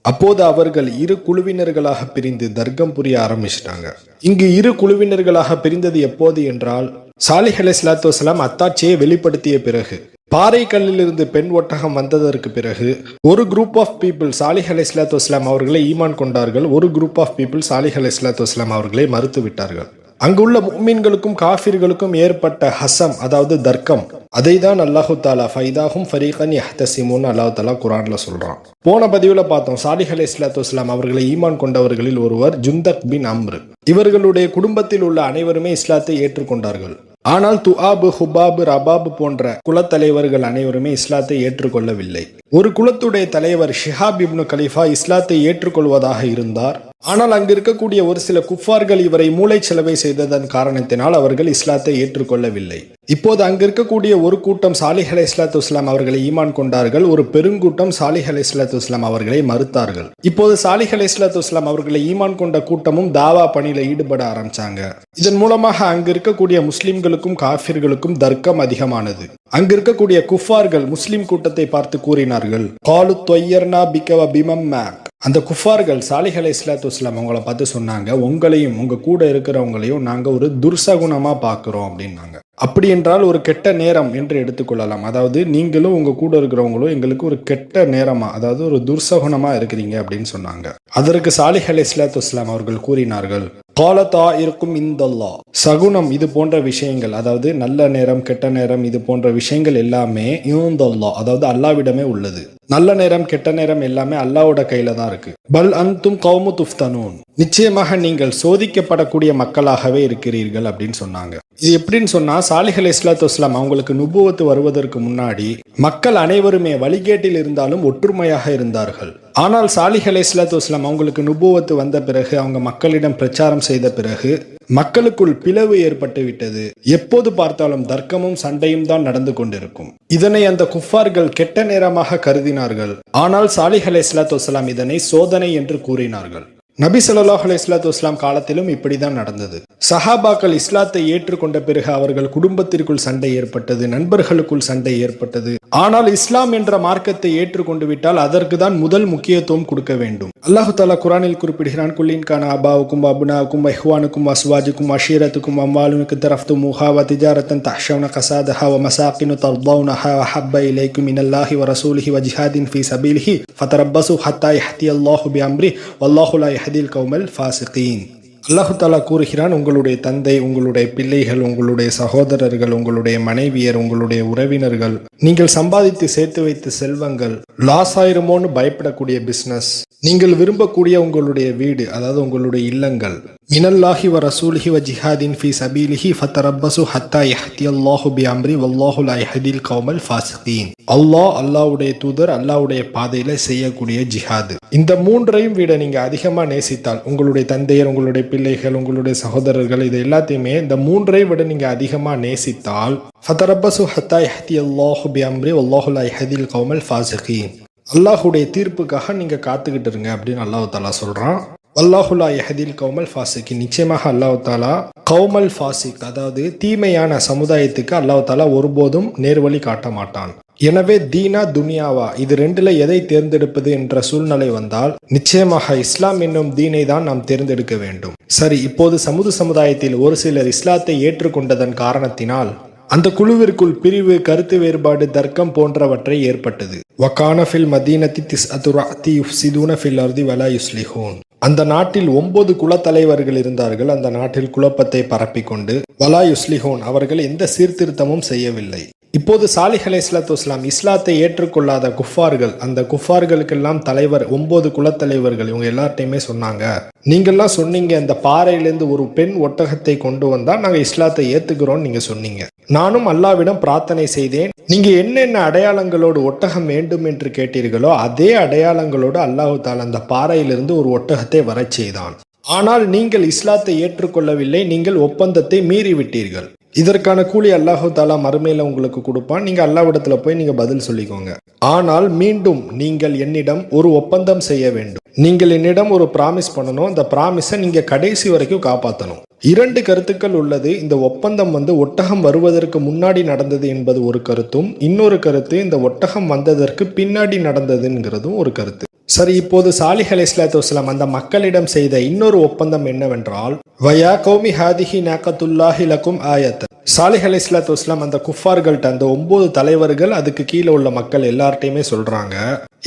அப்போது அவர்கள் இரு குழுவினர்களாக பிரிந்து தர்க்கம் புரிய ஆரம்பிச்சிட்டாங்க. இங்கு இரு குழுவினர்களாக பிரிந்தது எப்போது என்றால், சாலிஹ் அலைஹிஸ்ஸலாத்து வஸ்ஸலாம் அத்தாட்சியை வெளிப்படுத்திய பிறகு, பாறை கல்லிலிருந்து பெண் ஒட்டகம் வந்ததற்கு பிறகு ஒரு குரூப் ஆஃப் பீப்புள் சாலிஹ் அலைஹிஸ்ஸலாத்து வஸ்ஸலாம் அவர்களை ஈமான் கொண்டார்கள். ஒரு குரூப் ஆஃப் பீப்புள் சாலிஹ் அலைஹிஸ்ஸலாத்து வஸ்ஸலாம் அவர்களை மறுத்து விட்டார்கள். அங்குள்ள முஃமின்களுக்கும் காஃபிர்களுக்கும் ஏற்பட்ட ஹசம், அதாவது தர்க்கம், அதை தான் அல்லாஹு தாலா ஃபைதாஹும் ஃபரீகன் யஹ்தஸிமூன் அல்லாஹு தாலா குர்ஆன்ல சொல்றான். போன பதிவுல பார்த்தோம், சாலிஹ் அலைஹிஸ்ஸலாத்து வஸ்ஸலாம் அவர்களை ஈமான் கொண்டவர்களில் ஒருவர் ஜுந்தக் பின் அம்ர். இவர்களுடைய குடும்பத்தில் உள்ள அனைவருமே இஸ்லாத்தை ஏற்றுக்கொண்டார்கள். ஆனால் துஆபு, ஹுபாபு, ரபாபு போன்ற குலத்தலைவர்கள் அனைவருமே இஸ்லாத்தை ஏற்றுக்கொள்ளவில்லை. ஒரு குலத்துடைய தலைவர் ஷிஹாப் இப்னு கலீஃபா இஸ்லாத்தை ஏற்றுக்கொள்வதாக இருந்தார். ஆனால் அங்கு இருக்கக்கூடிய ஒரு சில குஃபார்கள் இவரை மூளைச்சலவை செய்ததன் காரணத்தினால் அவர்கள் இஸ்லாத்தை ஏற்றுக்கொள்ளவில்லை. இப்போது அங்கு இருக்கக்கூடிய ஒரு கூட்டம் சாலிஹ் அலைஹிஸ்ஸலாத்து வஸ்ஸலாம் அவர்களை ஈமான் கொண்டார்கள். ஒரு பெருங்கூட்டம் சாலிஹ் அலைஹிஸ்ஸலாத்து வஸ்ஸலாம் அவர்களை மறுத்தார்கள். இப்போது சாலிஹ் அலைஹிஸ்ஸலாத்து வஸ்ஸலாம் அவர்களை ஈமான் கொண்ட கூட்டமும் தாவா பணியில ஈடுபட ஆரம்பிச்சாங்க. இதன் மூலமாக அங்கு இருக்கக்கூடிய முஸ்லிம்களுக்கும் காஃபிர்களுக்கும் தர்க்கம் அதிகமானது. அங்கு இருக்கக்கூடிய குஃபார்கள் முஸ்லிம் கூட்டத்தை பார்த்து கூறினார்கள், காலு தொய்யர்னா பிகவ பிமம் மேக், அந்த குஃபார்கள் சாலிஹ் அலைஹிஸ்ஸலாத்து வஸ்ஸலாம் அவங்கள பார்த்து சொன்னாங்க, உங்களையும் உங்க கூட இருக்கிறவங்களையும் நாங்க ஒரு துர்சகுணமா பார்க்கிறோம் அப்படின்னாங்க. அப்படி என்றால் ஒரு கெட்ட நேரம் என்று எடுத்துக்கொள்ளலாம். அதாவது நீங்களும் உங்க கூட இருக்கிறவங்களும் எங்களுக்கு ஒரு கெட்ட நேரமா, அதாவது ஒரு துர்சகுணமா இருக்கிறீங்க அப்படின்னு சொன்னாங்க. அதற்கு சாலிஹ் அலைஹிஸ்ஸலாத்து வஸ்ஸலாம் அவர்கள் கூறினார்கள், காலத்தா இருக்கும் இந்தல்லா, சகுனம் இது போன்ற விஷயங்கள், அதாவது நல்ல நேரம் கெட்ட நேரம் இது போன்ற விஷயங்கள் எல்லாமே இந்தல்லா, அதாவது அல்லாவிடமே உள்ளது. நல்ல நேரம் கெட்ட நேரம் எல்லாமே அல்லாவோட கையில தான் இருக்கு. பல் அன்தும் கௌமு துஃப்தனூன், நிச்சயமாக நீங்கள் சோதிக்கப்படக்கூடிய மக்களாகவே இருக்கிறீர்கள் அப்படின்னு சொன்னாங்க. இது எப்படின்னு சொன்னா, சாலிஹ் அலைஹிஸ்ஸலாத்து வஸ்ஸலாம் அவங்களுக்கு நுபுவத்து வருவதற்கு முன்னாடி மக்கள் அனைவருமே வழிகேட்டில் இருந்தாலும் ஒற்றுமையாக இருந்தார்கள். ஆனால் சாலிஹ் அலைஹிஸ்ஸலாத்து வஸ்ஸலாம் அவங்களுக்கு நுபுவத்து வந்த பிறகு, அவங்க மக்களிடம் பிரச்சாரம் செய்த பிறகு மக்களுக்குள் பிளவு ஏற்பட்டு விட்டது. எப்போது பார்த்தாலும் தர்க்கமும் சண்டையும் தான் நடந்து கொண்டிருக்கும். இதனை அந்த குஃபார்கள் கெட்ட நேரமாக கருதினார்கள். ஆனால் சாலிஹ் அலைஹிஸ்ஸலாத்து வஸ்ஸலாம் இதனை சோதனை என்று கூறினார்கள். நபி ஸல்லல்லாஹு அலைஹி வஸல்லம் காலத்திலும் இப்படிதான் நடந்தது. சஹாபாக்கள் இஸ்லாத்தை ஏற்றுக்கொண்ட பிறகு அவர்கள் குடும்பத்திற்குள் சண்டை ஏற்பட்டது, நண்பர்களுக்குள் சண்டை ஏற்பட்டது. ஆனால் இஸ்லாம் என்ற மார்க்கத்தை ஏற்றுக்கொண்டு விட்டால் அதற்கு தான் முதல் முக்கியத்துவம் கொடுக்க வேண்டும். அல்லாஹு தஆலா குர்ஆனில் குறிப்பிடுகிறான், குல்லின் கான அபாவுக்கும் அப்னாவுக்கும் இஹ்வானுக்கும் அஸ்வாஜுக்கும் அஷீரத்துக்கும் அம்வாலுன் கதரஃப்துமுஹா வ திஜாரத்தன் தஹ்ஷவுன கஸாதஹா வ மசாகினு தர்தவுனஹா வ ஹப்ப இலைக்கும் மினல்லாஹி வ ரசூலிஹி வ ஜிஹாதின் ஃபீ சபீலிஹி ஃபதரப்பஸு ஹத்தா யஹ்தியல்லாஹு பிஅம்ரி வல்லாஹு லா யஹ்தில் கௌமல் ஃபாஸிகீன். அல்லாஹு தஆலா கூறுகிறான், உங்களுடைய தந்தை, உங்களுடைய பிள்ளைகள், உங்களுடைய சகோதரர்கள், உங்களுடைய மனைவியர், உங்களுடைய உறவினர்கள், நீங்கள் சம்பாதித்து சேர்த்து வைத்த செல்வங்கள் லாஸ் ஆயிருமோன்னு பயப்படக்கூடிய பிசினஸ், நீங்கள் விரும்பக்கூடிய உங்களுடைய வீடு, அதாவது உங்களுடைய இல்லங்கள், மினல்லாஹி வ ரசூலிஹி வ ஜிஹாதின் ஃபீ சபீலிஹி ஃபதரப்பஸு ஹத்தா யஹ்தியல்லாஹு பிஅம்ரி வல்லாஹு லா யஹ்தில் கௌமல் ஃபாஸிகீன். அல்லாஹ்வுடைய தூதர், அல்லாஹ்வுடைய பாதையில செய்யக்கூடிய ஜிஹாது, இந்த மூன்றையும் விட நீங்க அதிகமா நேசித்தால், உங்களுடைய தந்தையர், உங்களுடைய பிள்ளைகள், உங்களுடைய சகோதரர்கள், இது எல்லாத்தையுமே இந்த மூன்றை விட நீங்க அதிகமா நேசித்தால் ஃபதரப்பஸு ஹத்தா யஹ்தியல்லாஹு பிஅம்ரி வல்லாஹு லா யஹ்தில் கௌமல் ஃபாஸிகீன், அல்லாஹ்வுடைய தீர்ப்புக்காக நீங்க காத்துக்கிட்டு இருங்க அப்படின்னு அல்லாஹ் தஆலா சொல்றான். வல்லாஹு லா யஹ்தில் கௌமல் ஃபாஸிகீன், நிச்சயமாக அல்லாஹ் தஆலா கௌமல் ஃபாஸிக், அதாவது தீமையான சமுதாயத்துக்கு அல்லாஹ் தஆலா ஒருபோதும் நேர்வழி காட்ட மாட்டான். எனவே தீனா துனியாவா, இது ரெண்டுல எதை தேர்ந்தெடுப்பது என்ற சூழ்நிலை வந்தால் நிச்சயமாக இஸ்லாம் என்னும் தீனை தான் நாம் தேர்ந்தெடுக்க வேண்டும். சரி, இப்போது சமுதாயத்தில் ஒரு சிலர் இஸ்லாத்தை ஏற்றுக்கொண்டதன் காரணத்தினால் அந்த குழுவிற்குள் பிரிவு, கருத்து வேறுபாடு, தர்க்கம் போன்றவற்றை ஏற்பட்டது. வகான ஃபில் மதீனத்தி திஸ்அத்து ரஅத்தி யுஃப்ஸிதூன ஃபில் அர்தி வலா யுஸ்லிஹூன். அந்த நாட்டில் 9 குலத்தலைவர்கள் இருந்தார்கள். அந்த நாட்டில் குழப்பத்தை பரப்பிக்கொண்டு வலா யுஸ்லிஹூன், அவர்கள் எந்த சீர்திருத்தமும் செய்யவில்லை. இப்போது சாலிஹ் அலைஹிஸ்ஸலாத்து வஸ்ஸலாம் இஸ்லாத்தை ஏற்றுக்கொள்ளாத குஃபார்கள், அந்த குஃபார்களுக்கெல்லாம் தலைவர் 9 குலத்தலைவர்கள், இவங்க எல்லார்ட்டையுமே சொன்னாங்க, நீங்கள்லாம் சொன்னீங்க இந்த பாறையிலேருந்து ஒரு பெண் ஒட்டகத்தை கொண்டு வந்தா நாங்க இஸ்லாத்தை ஏத்துக்கிறோம் நீங்க சொன்னீங்க. நானும் அல்லாவிடம் பிரார்த்தனை செய்தேன். நீங்க என்னென்ன அடையாளங்களோடு ஒட்டகம் வேண்டும் என்று கேட்டீர்களோ அதே அடையாளங்களோடு அல்லாஹு தஆலா அந்த பாறையிலிருந்து ஒரு ஒட்டகத்தை வரச் செய்தான். ஆனால் நீங்கள் இஸ்லாத்தை ஏற்றுக்கொள்ளவில்லை, நீங்கள் ஒப்பந்தத்தை மீறிவிட்டீர்கள். இதற்கான கூலி அல்லாஹு தஆலா மறுமையில உங்களுக்கு கொடுப்பான். நீங்க அல்லாஹ்விடத்துல போய் நீங்க பதில் சொல்லிக்கோங்க. ஆனால் மீண்டும் நீங்கள் என்னிடம் ஒரு ஒப்பந்தம் செய்ய வேண்டும். நீங்கள் என்னிடம் ஒரு பிராமிஸ் பண்ணணும். அந்த பிராமிஸை நீங்க கடைசி வரைக்கும் காப்பாற்றணும். 2 கருத்துக்கள் உள்ளது. இந்த ஒப்பந்தம் ஒட்டகம் வருவதற்கு முன்னாடி நடந்தது என்பது ஒரு கருத்தும், இன்னொரு கருத்து இந்த ஒட்டகம் வந்ததற்கு பின்னாடி நடந்ததுங்கிறதும் ஒரு கருத்து. சரி, இப்போது சாலிஹ் அலைஹிஸ்ஸலாத்து வஸ்ஸலாம் அந்த மக்களிடம் செய்த இன்னொரு ஒப்பந்தம் என்னவென்றால், வயா கௌமி ஹாதிஹி நாகத்துல்லாஹி லக்கும் ஆயத்தன். சாலிஹ் அலைஹிஸ்ஸலாத்து வஸ்ஸலாம் அந்த குஃபார்கள்ட்ட, அந்த 9 தலைவர்கள், அதுக்கு கீழே உள்ள மக்கள் எல்லார்ட்டையுமே சொல்றாங்க,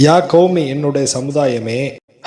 யா கௌமி, என்னுடைய சமுதாயமே,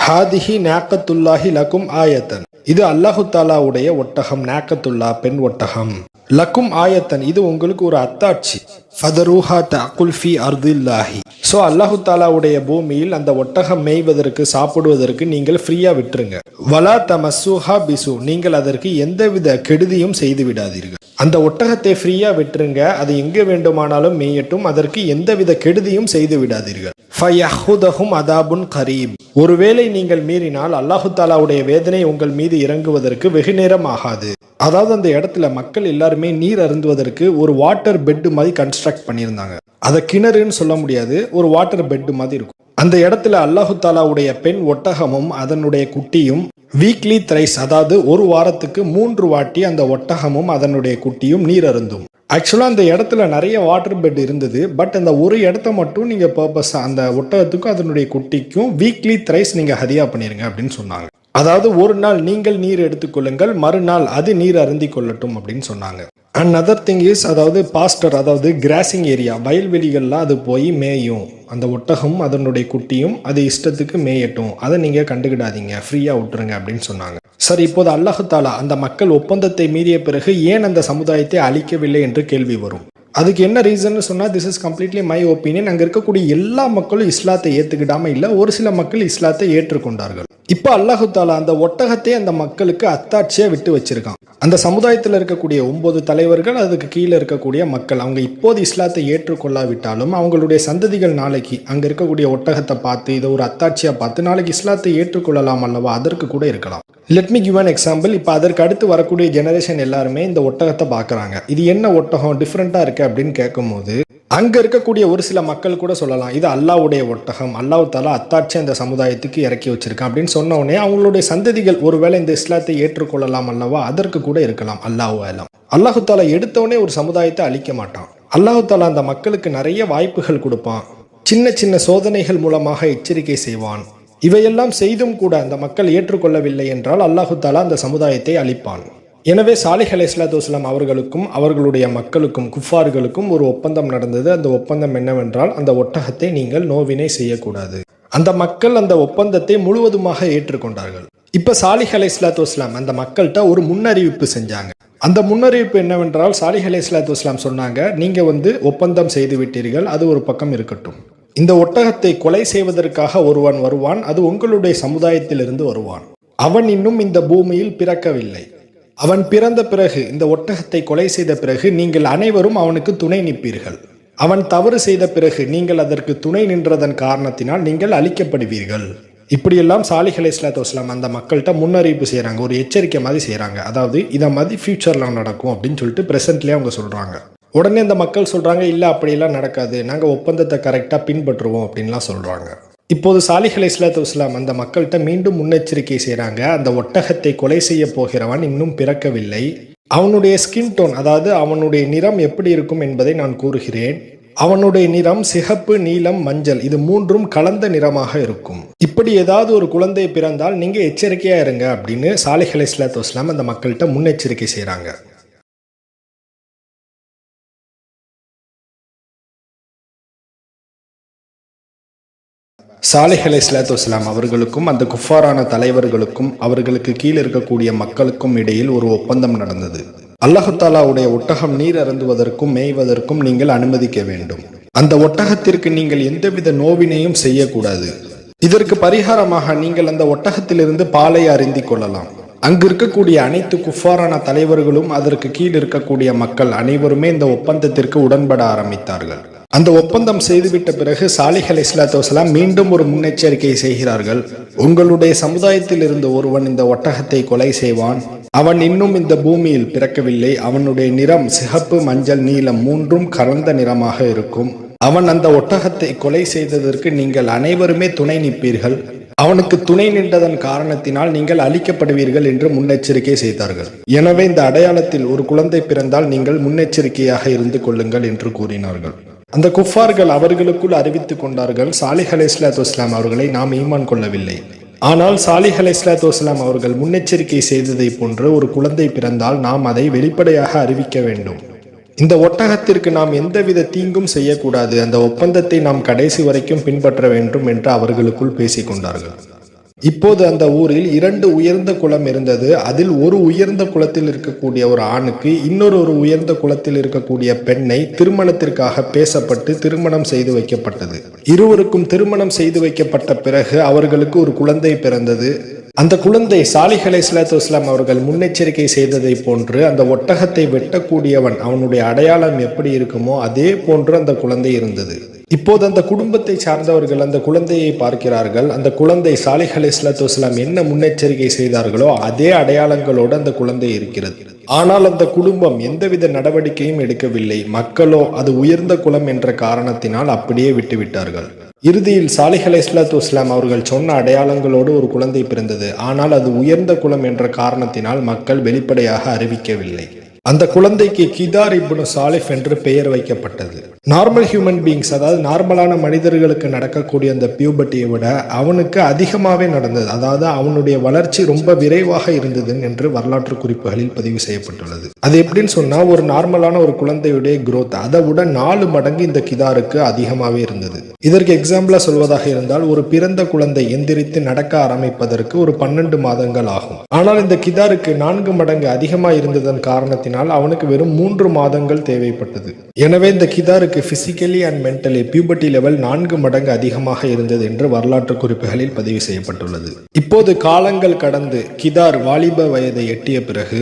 ஹாதிஹி நாகத்துல்லாஹி லக்கும் ஆயத்தன், இது அல்லாஹு தஆலாவுடைய ஒட்டகம், நாகத்துல்லா பெண் ஒட்டகம், லக்கும் ஆயத்தன், இது உங்களுக்கு ஒரு அத்தாட்சி, ஃபதரூஹா தஅகுல் ஃபீ அர்தில்லாஹி. ஸோ அல்லாஹு தாலாவுடைய பூமியில் அந்த ஒட்டகம் மேய்வதற்கு, சாப்பிடுவதற்கு நீங்கள் ஃப்ரீயா விட்டுருங்க. வலா தமஸ்ஸூஹா பிசு, நீங்கள் அதற்கு எந்தவித கெடுதியும் செய்து விடாதீர்கள். அந்த ஒட்டகத்தை ஃப்ரீயா விட்டுருங்க, அது எங்கே வேண்டுமானாலும் மேயட்டும், அதற்கு எந்தவித கெடுதியும் செய்து விடாதீர்கள். ஃபயஹுதஹும் அதாபுன் கரீப், ஒருவேளை நீங்கள் மீறினால் அல்லாஹு தாலாவுடைய வேதனை உங்கள் மீது இறங்குவதற்கு வெகு நேரம் ஆகாது. அதாவது அந்த இடத்துல மக்கள் எல்லாருமே நீர் அருந்துவதற்கு ஒரு வாட்டர் பெட் மாதிரி கன்ஸ்ட்ரக்ட் பண்ணியிருந்தாங்க. அதை கிணறுன்னு சொல்ல முடியாது, ஒரு வாட்டர் பெட் மாதிரி இருக்கும். அந்த இடத்துல அல்லாஹு தாலாவுடைய பெண் ஒட்டகமும் அதனுடைய குட்டியும் வீக்லி த்ரைஸ், அதாவது ஒரு வாரத்துக்கு 3 வாட்டி அந்த ஒட்டகமும் அதனுடைய குட்டியும் நீர் அருந்தும். ஆக்சுவலாக அந்த இடத்துல நிறைய வாட்டர் பெட் இருந்தது. பட் அந்த ஒரு இடத்த மட்டும் நீங்கள் பர்பஸாக அந்த ஒட்டகத்துக்கும் அதனுடைய குட்டிக்கும் வீக்லி த்ரைஸ் நீங்கள் ஹதியா பண்ணிருங்க அப்படின்னு சொன்னாங்க. அதாவது ஒரு நாள் நீங்கள் நீர் எடுத்துக்கொள்ளுங்கள், மறுநாள் அது நீர் அருந்தி கொள்ளட்டும் அப்படின்னு சொன்னாங்க. அண்ட் அதர் திங் இஸ், அதாவது பாஸ்டர், அதாவது கிராசிங் ஏரியா, வயல்வெளிகள்லாம் அது போய் மேயும். அந்த ஒட்டகம் அதனுடைய குட்டியும் அது இஷ்டத்துக்கு மேயட்டும், அதை நீங்கள் கண்டுக்கிடாதீங்க, ஃப்ரீயாக விட்டுருங்க அப்படின்னு சொன்னாங்க. சரி, இப்போது அல்லாஹு தாலா அந்த மக்கள் ஒப்பந்தத்தை மீறிய பிறகு ஏன் அந்த சமுதாயத்தை அழிக்கவில்லை என்று கேள்வி வரும். அதுக்கு என்ன ரீசன் சொன்னால், this is completely my opinion. அங்கே இருக்கக்கூடிய எல்லா மக்களும் இஸ்லாத்தை ஏற்றுக்கிடாம இல்லை, ஒரு சில மக்கள் இஸ்லாத்தை ஏற்றுக்கொண்டார்கள். இப்போ அல்லாஹு தாலா அந்த ஒட்டகத்தை அந்த மக்களுக்கு அத்தாட்சியாக விட்டு வச்சிருக்கான். அந்த சமுதாயத்தில் இருக்கக்கூடிய 9 தலைவர்கள், அதுக்கு கீழே இருக்கக்கூடிய மக்கள், அவங்க இப்போது இஸ்லாத்தை ஏற்றுக்கொள்ளாவிட்டாலும் அவங்களுடைய சந்ததிகள் நாளைக்கு அங்கே இருக்கக்கூடிய ஒட்டகத்தை பார்த்து இதை ஒரு அத்தாட்சியாக பார்த்து நாளைக்கு இஸ்லாத்தை ஏற்றுக்கொள்ளலாம் அல்லவா, அதற்கு கூட இருக்கலாம். Let me give an example. இப்போ அதற்கு அடுத்து வரக்கூடிய ஜெனரேஷன் எல்லாருமே இந்த ஒட்டகத்தை பார்க்குறாங்க. இது என்ன ஒட்டகம், டிஃப்ரெண்ட்டாக இருக்கு அப்படின்னு கேட்கும்போது அங்கே இருக்கக்கூடிய ஒரு சில மக்கள் கூட சொல்லலாம், இது அல்லாஹ்வுடைய ஒட்டகம், அல்லாஹ் தஆலா அத்தாட்சி அந்த சமுதாயத்துக்கு இறக்கி வச்சிருக்கான் அப்படின்னு சொன்ன உடனே அவங்களுடைய சந்ததிகள் ஒருவேளை இந்த இஸ்லாத்தை ஏற்றுக்கொள்ளலாம் அல்லவா, அதற்கு கூட இருக்கலாம். அல்லாஹ் தஆலா எடுத்தவனே ஒரு சமுதாயத்தை அழிக்க மாட்டான். அல்லாஹ் தஆலா அந்த மக்களுக்கு நிறைய வாய்ப்புகள் கொடுப்பான். சின்ன சின்ன சோதனைகள் மூலமாக எச்சரிக்கை செய்வான். இவையெல்லாம் செய்தும் கூட அந்த மக்கள் ஏற்றுக்கொள்ளவில்லை என்றால் அல்லாஹு தஆலா அந்த சமுதாயத்தை அழிப்பான். எனவே சாலிஹ் அலைஹிஸ்ஸலாத்து வஸ்ஸலாம் அவர்களுக்கும் அவர்களுடைய மக்களுக்கும் குஃபார்களுக்கும் ஒரு ஒப்பந்தம் நடந்தது. அந்த ஒப்பந்தம் என்னவென்றால், அந்த ஒட்டகத்தை நீங்கள் நோவினை செய்யக்கூடாது. அந்த மக்கள் அந்த ஒப்பந்தத்தை முழுவதுமாக ஏற்றுக்கொண்டார்கள். இப்ப சாலிஹ் அலைஹிஸ்ஸலாத்து வஸ்ஸலாம் அந்த மக்கள்கிட்ட ஒரு முன்னறிவிப்பு செஞ்சாங்க. அந்த முன்னறிவிப்பு என்னவென்றால், சாலிஹ் அலைஹிஸ்ஸலாத்து வஸ்ஸலாம் சொன்னாங்க, நீங்க ஒப்பந்தம் செய்து விட்டீர்கள், அது ஒரு பக்கம் இருக்கட்டும். இந்த ஒட்டகத்தை கொலை செய்வதற்காக ஒருவன் வருவான், அது உங்களுடைய சமுதாயத்திலிருந்து வருவான். அவன் இன்னும் இந்த பூமியில் பிறக்கவில்லை. அவன் பிறந்த பிறகு, இந்த ஒட்டகத்தை கொலை செய்த பிறகு நீங்கள் அனைவரும் அவனுக்கு துணை நிற்பீர்கள். அவன் தவறு செய்த பிறகு நீங்கள் அதற்கு துணை நின்றதன் காரணத்தினால் நீங்கள் அழிக்கப்படுவீர்கள். இப்படியெல்லாம் சாலிஹ் அலைஹிஸ்ஸலாத்து வஸ்ஸலாம் அந்த மக்கள்கிட்ட முன்னறிவிப்பு செய்கிறாங்க, ஒரு எச்சரிக்கை மாதிரி செய்கிறாங்க. அதாவது இதை மாதிரி ஃபியூச்சரில் நடக்கும் அப்படின்னு சொல்லிட்டு ப்ரெசென்ட்லேயே அவங்க சொல்கிறாங்க. உடனே அந்த மக்கள் சொல்கிறாங்க, இல்லை அப்படியெல்லாம் நடக்காது, நாங்கள் ஒப்பந்தத்தை கரெக்டாக பின்பற்றுவோம் அப்படின்லாம் சொல்கிறாங்க. இப்போது சாலிஹ் அலைஹிஸ்ஸலாத்து வஸ்ஸலாம் அந்த மக்கள்கிட்ட மீண்டும் முன்னெச்சரிக்கை செய்கிறாங்க. அந்த ஒட்டகத்தை கொலை செய்ய போகிறவன் இன்னும் பிறக்கவில்லை. அவனுடைய ஸ்கின் டோன், அதாவது அவனுடைய நிறம் எப்படி இருக்கும் என்பதை நான் கூறுகிறேன். அவனுடைய நிறம் சிகப்பு, நீலம், மஞ்சள், இது 3ம் கலந்த நிறமாக இருக்கும். இப்படி ஏதாவது ஒரு குழந்தை பிறந்தால் நீங்கள் எச்சரிக்கையாக இருங்க அப்படின்னு சாலிஹ் அலைஹிஸ்ஸலாத்து வஸ்ஸலாம் அந்த மக்கள்கிட்ட முன்னெச்சரிக்கை செய்கிறாங்க. சாலிஹ் அலைஹிஸ்ஸலாத்து வஸ்ஸலாம் அவர்களுக்கும் அந்த குஃபாரான தலைவர்களுக்கும் அவர்களுக்கு கீழே இருக்கக்கூடிய மக்களுக்கும் இடையில் ஒரு ஒப்பந்தம் நடந்தது. அல்லாஹ் தஆலாவுடைய ஒட்டகம் நீர் அருந்துவதற்கும் மேய்வதற்கும் நீங்கள் அனுமதிக்க வேண்டும். அந்த ஒட்டகத்திற்கு நீங்கள் எந்தவித நோவினையும் செய்யக்கூடாது. இதற்கு பரிகாரமாக நீங்கள் அந்த ஒட்டகத்திலிருந்து பாலை அருந்திக் கொள்ளலாம். அங்கு இருக்கக்கூடிய அனைத்து குஃபாரான தலைவர்களும் அதற்கு கீழ் இருக்கக்கூடிய மக்கள் அனைவருமே இந்த ஒப்பந்தத்திற்கு உடன்பட ஆரம்பித்தார்கள். அந்த ஒப்பந்தம் செய்துவிட்ட பிறகு சாலிஹ் அலைஹிஸ்ஸலாத்து வஸ்ஸலாம் மீண்டும் ஒரு முன்னெச்சரிக்கை செய்கிறார்கள். உங்களுடைய சமுதாயத்தில் இருந்த ஒருவன் இந்த ஒட்டகத்தை கொலை செய்வான். அவன் இன்னும் இந்த பூமியில் பிறக்கவில்லை. அவனுடைய நிறம் சிகப்பு, மஞ்சள், நீலம் மூன்றும் கலந்த நிறமாக இருக்கும். அவன் அந்த ஒட்டகத்தை கொலை செய்ததற்கு நீங்கள் அனைவருமே துணை நிற்பீர்கள். அவனுக்கு துணை நின்றதன் காரணத்தினால் நீங்கள் அழிக்கப்படுவீர்கள் என்று முன்னெச்சரிக்கை செய்தார்கள். எனவே இந்த அடையாளத்தில் ஒரு குழந்தை பிறந்தால் நீங்கள் முன்னெச்சரிக்கையாக இருந்து கொள்ளுங்கள் என்று கூறினார்கள். அந்த குஃபார்கள் அவர்களுக்குள் அறிவித்துக் கொண்டார்கள், சாலிஹ் அலைஹிஸ்ஸலாத்து வஸ்ஸலாம் அவர்களை நாம் ஈமான் கொள்ளவில்லை. ஆனால் சாலிஹ் அலைஹிஸ்ஸலாத்து வஸ்ஸலாம் அவர்கள் முன்னெச்சரிக்கை செய்ததை போன்று ஒரு குழந்தை பிறந்தால் நாம் அதை வெளிப்படையாக அறிவிக்க வேண்டும். இந்த ஒட்டகத்திற்கு நாம் எந்தவித தீங்கும் செய்யக்கூடாது. அந்த ஒப்பந்தத்தை நாம் கடைசி வரைக்கும் பின்பற்ற வேண்டும் என்று அவர்களுக்குள் பேசிக்கொண்டார்கள். இப்போது அந்த ஊரில் 2 உயர்ந்த குளம் இருந்தது. அதில் ஒரு உயர்ந்த குளத்தில் இருக்கக்கூடிய ஒரு ஆணுக்கு இன்னொரு உயர்ந்த குளத்தில் இருக்கக்கூடிய பெண்ணை திருமணத்திற்காக பேசப்பட்டு திருமணம் செய்து வைக்கப்பட்டது. இருவருக்கும் திருமணம் செய்து வைக்கப்பட்ட பிறகு அவர்களுக்கு ஒரு குழந்தை பிறந்தது. அந்த குழந்தை சாலிஹ் அலைஹிஸ்ஸலாத்து வஸ்ஸலாம் அவர்கள் முன்னெச்சரிக்கை செய்ததை போன்று அந்த ஒட்டகத்தை வெட்டக்கூடியவன் அவனுடைய அடையாளம் எப்படி இருக்குமோ அதே போன்று அந்த குழந்தை இருந்தது. இப்போது அந்த குடும்பத்தை சார்ந்தவர்கள் அந்த குழந்தையை பார்க்கிறார்கள். அந்த குழந்தை சாலிஹ் அலைஹிஸ்ஸலாத்து வஸ்ஸலாம் என்ன முன்னெச்சரிக்கை செய்தார்களோ அதே அடையாளங்களோடு அந்த குழந்தை இருக்கிறது. ஆனால் அந்த குடும்பம் எந்தவித நடவடிக்கையும் எடுக்கவில்லை. மக்களோ அது உயர்ந்த குலம் என்ற காரணத்தினால் அப்படியே விட்டுவிட்டார்கள். இறுதியில் சாலிஹ் அலைஹிஸ்ஸலாத்து வஸ்ஸலாம் அவர்கள் சொன்ன அடையாளங்களோடு ஒரு குழந்தை பிறந்தது. ஆனால் அது உயர்ந்த குலம் என்ற காரணத்தினால் மக்கள் வெளிப்படையாக அறிவிக்கவில்லை. அந்த குழந்தைக்கு கிதார் இப்னு சாலிஃப் என்று பெயர் வைக்கப்பட்டது. நார்மல் ஹியூமன் பீயிங்ஸ், அதாவது நார்மலான மனிதர்களுக்கு நடக்கக்கூடிய அந்த பியூபர்ட்டியை விட அவனுக்கு அதிகமாகவே நடந்தது. அதாவது அவனுடைய வளர்ச்சி ரொம்ப விரைவாக இருந்தது என்று வரலாற்று குறிப்புகளில் பதிவு செய்யப்பட்டுள்ளது. அது எப்படின்னு சொன்னா, ஒரு நார்மலான ஒரு குழந்தையுடைய growth அதை விட 4 மடங்கு இந்த கிதாருக்கு அதிகமாகவே இருந்தது. இதற்கு எக்ஸாம்பிளா சொல்வதாக இருந்தால், ஒரு பிறந்த குழந்தை எந்திரித்து நடக்க ஆரம்பிப்பதற்கு ஒரு 12 மாதங்கள் ஆகும். ஆனால் இந்த கிதாருக்கு 4 மடங்கு அதிகமாக இருந்ததன் காரணத்தினால் அவனுக்கு வெறும் 3 மாதங்கள் தேவைப்பட்டது. எனவே இந்த கிதாருக்கு physically and mentally puberty level 4 மடங்கு அதிகமாக இருந்தது என்று வரலாற்று குறிப்புகளில் பதிவு செய்யப்பட்டுள்ளது. இப்போது காலங்கள் கடந்து கிதார் வாலிப வயதை எட்டிய பிறகு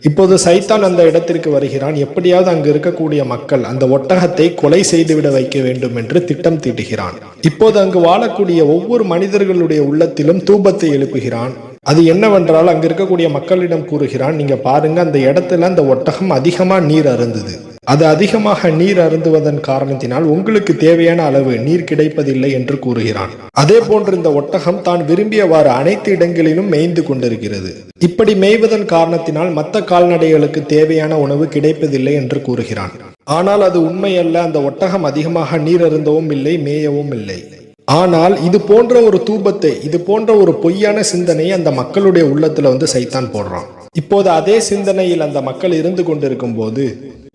இப்போது சைத்தான் அந்த இடத்திற்கு வருகிறான். எப்படியாவது அங்கு இருக்கக்கூடிய மக்கள் அந்த ஒட்டகத்தை கொலை செய்துவிட வைக்க வேண்டும் என்று திட்டம் தீட்டுகிறான். இப்போது அங்கு வாழக்கூடிய ஒவ்வொரு மனிதர்களுடைய உள்ளத்திலும் தூபத்தை எழுப்புகிறான். அது என்னவென்றால், அங்க இருக்கக்கூடிய மக்களிடம் கூறுகிறான், நீங்க பாருங்க, அந்த இடத்துல அந்த ஒட்டகம் அதிகமா நீர் அருந்தது. அது அதிகமாக நீர் அருந்துவதன் காரணத்தினால் உங்களுக்கு தேவையான அளவு நீர் கிடைப்பதில்லை என்று கூறுகிறான். அதே போன்று இந்த ஒட்டகம் தான் விரும்பியவாறு அனைத்து இடங்களிலும் மேய்ந்து கொண்டிருக்கிறது. இப்படி மேய்வதன் காரணத்தினால் மற்ற கால்நடைகளுக்கு தேவையான உணவு கிடைப்பதில்லை என்று கூறுகிறான். ஆனால் அது உண்மையல்ல. அந்த ஒட்டகம் அதிகமாக நீர் அருந்தவும் இல்லை, மேயவும் இல்லை. ஆனால் இது போன்ற ஒரு தூபத்தை, இது போன்ற ஒரு பொய்யான சிந்தனையை அந்த மக்களுடைய உள்ளத்துல சைத்தான் போடுறான். இப்போது அதே சிந்தனையில் அந்த மக்கள் இருந்து கொண்டிருக்கும் போது,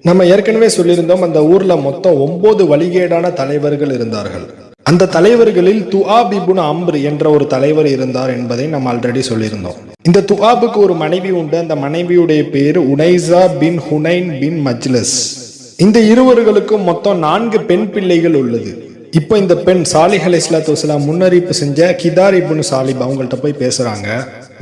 நம்ம ஏற்கனவே சொல்லியிருந்தோம், அந்த ஊர்ல மொத்தம் 9 வழிகேடான தலைவர்கள் இருந்தார்கள். அந்த தலைவர்களில் துஆப் இப்னு அம்ர் என்ற ஒரு தலைவர் இருந்தார் என்பதை நம்ம ஆல்ரெடி சொல்லியிருந்தோம். இந்த துஆபுக்கு ஒரு மனைவி உண்டு. அந்த மனைவியுடைய பேர் உனைசா பின் ஹுனைன் பின் மஜ்லஸ். இந்த இருவர்களுக்கும் மொத்தம் 4 பெண் பிள்ளைகள் உள்ளது. இப்போ இந்த பெண் சாலிஹ் அலைஹிஸ்ஸலாத்து வஸ்ஸலாம் முன்னறிவிப்பு செஞ்ச கிதார் இப்னு சாலிப் அவங்கள்ட்ட போய் பேசுறாங்க.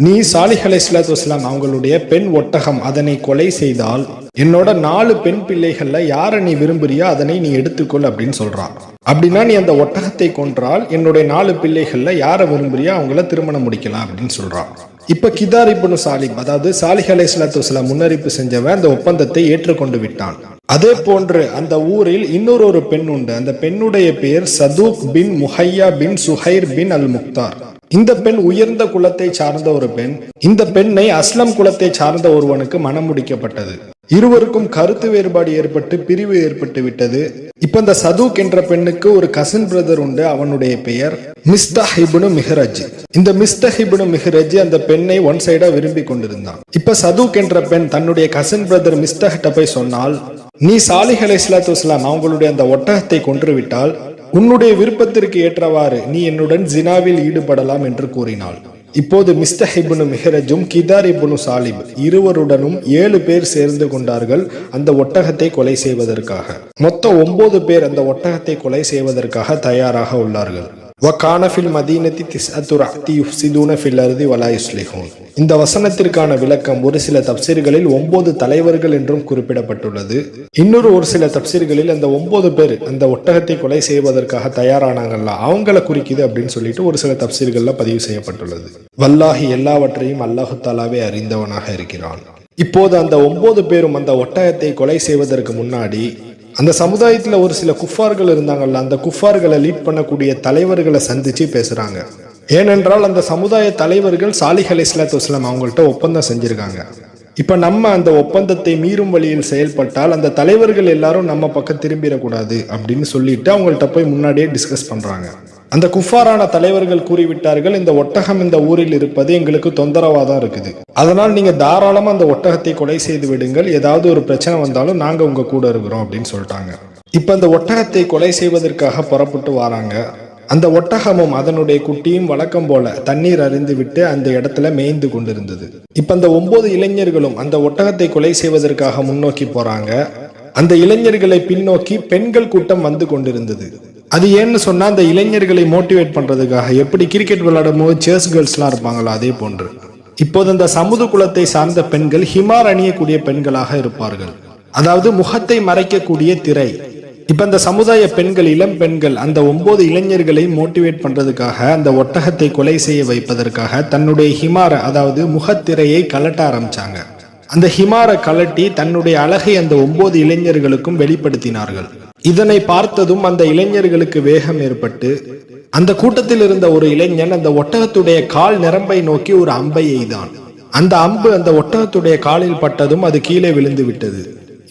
நீ சாலிஹ் அலைஹிஸ்ஸலாத்து வஸ்ஸலாம் அவங்களுடைய பெண் ஒட்டகம் அதனை கொலை செய்தால் என்னோட 4 பெண் பிள்ளைகள்ல யாரை நீ விரும்புறியோ அதனை நீ எடுத்துக்கொள் அப்படின்னு சொல்றான். அப்படின்னா நீ அந்த ஒட்டகத்தை கொன்றால் என்னுடைய 4 பிள்ளைகள்ல யாரை விரும்புறியோ அவங்கள திருமணம் முடிக்கலாம் அப்படின்னு சொல்றான். இப்ப கிதார் இப்னு சாலிப், அதாவது சாலிஹ் அலைஹிஸ்ஸலாத்து வஸ்ஸலாம் முன்னறிவிப்பு செஞ்சவன் அந்த ஒப்பந்தத்தை ஏற்றுக்கொண்டு விட்டான். அதே போன்று அந்த ஊரில் இன்னொரு பெண் உண்டு. அந்த பெண்ணுடைய பெயர் சதூக் பின் முஹையா பின் சுஹைர் பின் அல் முக்தார். இந்த பெண் உயர்ந்த குலத்தை சார்ந்த ஒரு பெண். இந்த பெண்ணை அஸ்லம் குலத்தை சார்ந்த ஒருவனுக்கு மனம் முடிக்கப்பட்டது. இருவருக்கும் கருத்து வேறுபாடு ஏற்பட்டு பிரிவு ஏற்பட்டு விட்டது. இப்ப இந்த சதூக் என்ற பெண்ணுக்கு ஒரு கசின் பிரதர் உண்டு. அவனுடைய பெயர் மிஸ்தஹ் இப்னு மிஹ்ரஜ். இந்த மிஸ்தஹ் இப்னு மிஹ்ரஜ் அந்த பெண்ணை ஒன் சைடா விரும்பி கொண்டிருந்தான். இப்ப சதூக் என்ற பெண் தன்னுடைய கசின் பிரதர் மிஸ்தஹ்ட்ட போய் சொன்னால், நீ சாலிஹ் அலைஹிஸ்ஸலாத்து வஸ்ஸலாம் அவங்களுடைய அந்த ஒட்டகத்தை கொன்று விட்டால் உன்னுடைய விருப்பத்திற்கு ஏற்றவாறு நீ என்னுடன் ஜினாவில் ஈடுபடலாம் என்று கூறினாள். இப்போது மிஸ்தஹ் இப்னு மிஹ்ரஜும் கிதார் இப்னு சாலிப் இருவருடனும் 7 பேர் சேர்ந்து கொண்டார்கள் அந்த ஒட்டகத்தை கொலை செய்வதற்காக. மொத்தம் 9 பேர் அந்த ஒட்டகத்தை கொலை செய்வதற்காக தயாராக உள்ளார்கள். வகானஃபில் மதீனத்தி திஸ்அத்து ரஅத்தி யுஃப்ஸிதூன ஃபில் அர்தி வலா யுஸ்லிஹூன். இந்த வசனத்திற்கான விளக்கம் ஒரு சில தப்சீர்களில் 9 தலைவர்கள் என்றும் குறிப்பிடப்பட்டுள்ளது. ஒரு சில தப்சீர்களில் அந்த 9 பேர் அந்த ஒட்டகத்தை கொலை செய்வதற்காக தயாரானாங்கல்ல அவங்கள குறிக்குது அப்படின்னு சொல்லிட்டு ஒரு சில தப்சீர்கள்ல பதிவு செய்யப்பட்டுள்ளது. வல்லாஹி எல்லாவற்றையும் அல்லாஹு தாலாவே அறிந்தவனாக இருக்கிறான். இப்போது அந்த 9 பேரும் அந்த ஒட்டகத்தை கொலை செய்வதற்கு முன்னாடி அந்த சமுதாயத்துல ஒரு சில குஃபார்கள் இருந்தாங்கல்ல, அந்த குஃபார்களை லீட் பண்ணக்கூடிய தலைவர்களை சந்திச்சு பேசுறாங்க. ஏனென்றால் அந்த சமுதாய தலைவர்கள் சாலிஹ் அலைஹிஸ்ஸலாத்து வஸ்ஸலாம் அவங்கள்ட்ட ஒப்பந்தம் செஞ்சிருக்காங்க. இப்ப நம்ம அந்த ஒப்பந்தத்தை மீறும் வழியில் செயல்பட்டால் அந்த தலைவர்கள் எல்லாரும் நம்ம பக்கம் திரும்பிடக்கூடாது அப்படின்னு சொல்லிட்டு அவங்கள்ட்ட போய் முன்னாடியே டிஸ்கஸ் பண்றாங்க. அந்த குஃபாரான தலைவர்கள் கூறிவிட்டார்கள், இந்த ஒட்டகம் இந்த ஊரில் இருப்பது எங்களுக்கு தொந்தரவா தான் இருக்குது, அதனால் நீங்க தாராளமா அந்த ஒட்டகத்தை கொலை செய்து விடுங்கள், ஏதாவது ஒரு பிரச்சனை வந்தாலும் நாங்க உங்க கூட இருக்கிறோம் அப்படின்னு சொல்லிட்டாங்க. இப்ப அந்த ஒட்டகத்தை கொலை செய்வதற்காக புறப்பட்டு வராங்க. அந்த ஒட்டகமும் அதனுடைய குட்டியும் வழக்கம் போல தண்ணீர் அறிந்து விட்டு அந்த இடத்துல மேய்ந்து கொண்டிருந்தது. இப்ப அந்த 9 இளைஞர்களும் அந்த ஒட்டகத்தை கொலை செய்வதற்காக முன்னோக்கி போறாங்க. அந்த இளைஞர்களை பின்னோக்கி பெண்கள் கூட்டம் வந்து கொண்டிருந்தது. அது ஏன்னு சொன்னா அந்த இளைஞர்களை மோட்டிவேட் பண்றதுக்காக, எப்படி கிரிக்கெட் விளையாடும் போது சேர்ஸ் கேர்ள்ஸ்லாம் இருப்பாங்களா அதே போன்று. இப்போது அந்த சமுது குலத்தை சார்ந்த பெண்கள் ஹிமார் அணியக்கூடிய பெண்களாக இருப்பார்கள், அதாவது முகத்தை மறைக்கக்கூடிய திரை. இப்ப அந்த சமுதாய பெண்கள், இளம் பெண்கள் அந்த 9 இளைஞர்களை மோட்டிவேட் பண்றதுக்காக அந்த ஒட்டகத்தை கொலை செய்ய வைப்பதற்காக தன்னுடைய ஹிமார, அதாவது முகத்திரையை கலட்ட ஆரம்பிச்சாங்க. அந்த ஹிமாரை கலட்டி தன்னுடைய அழகை அந்த 9 இளைஞர்களுக்கும் வெளிப்படுத்தினார்கள். இதனை பார்த்ததும் அந்த இளைஞர்களுக்கு வேகம் ஏற்பட்டு அந்த கூட்டத்தில் இருந்த ஒரு இளைஞன் அந்த ஒட்டகத்துடைய கால் நரம்பை நோக்கி ஒரு அம்பை எய்தான். அந்த அம்பு அந்த ஒட்டகத்துடைய காலில் பட்டதும் அது கீழே விழுந்து விட்டது.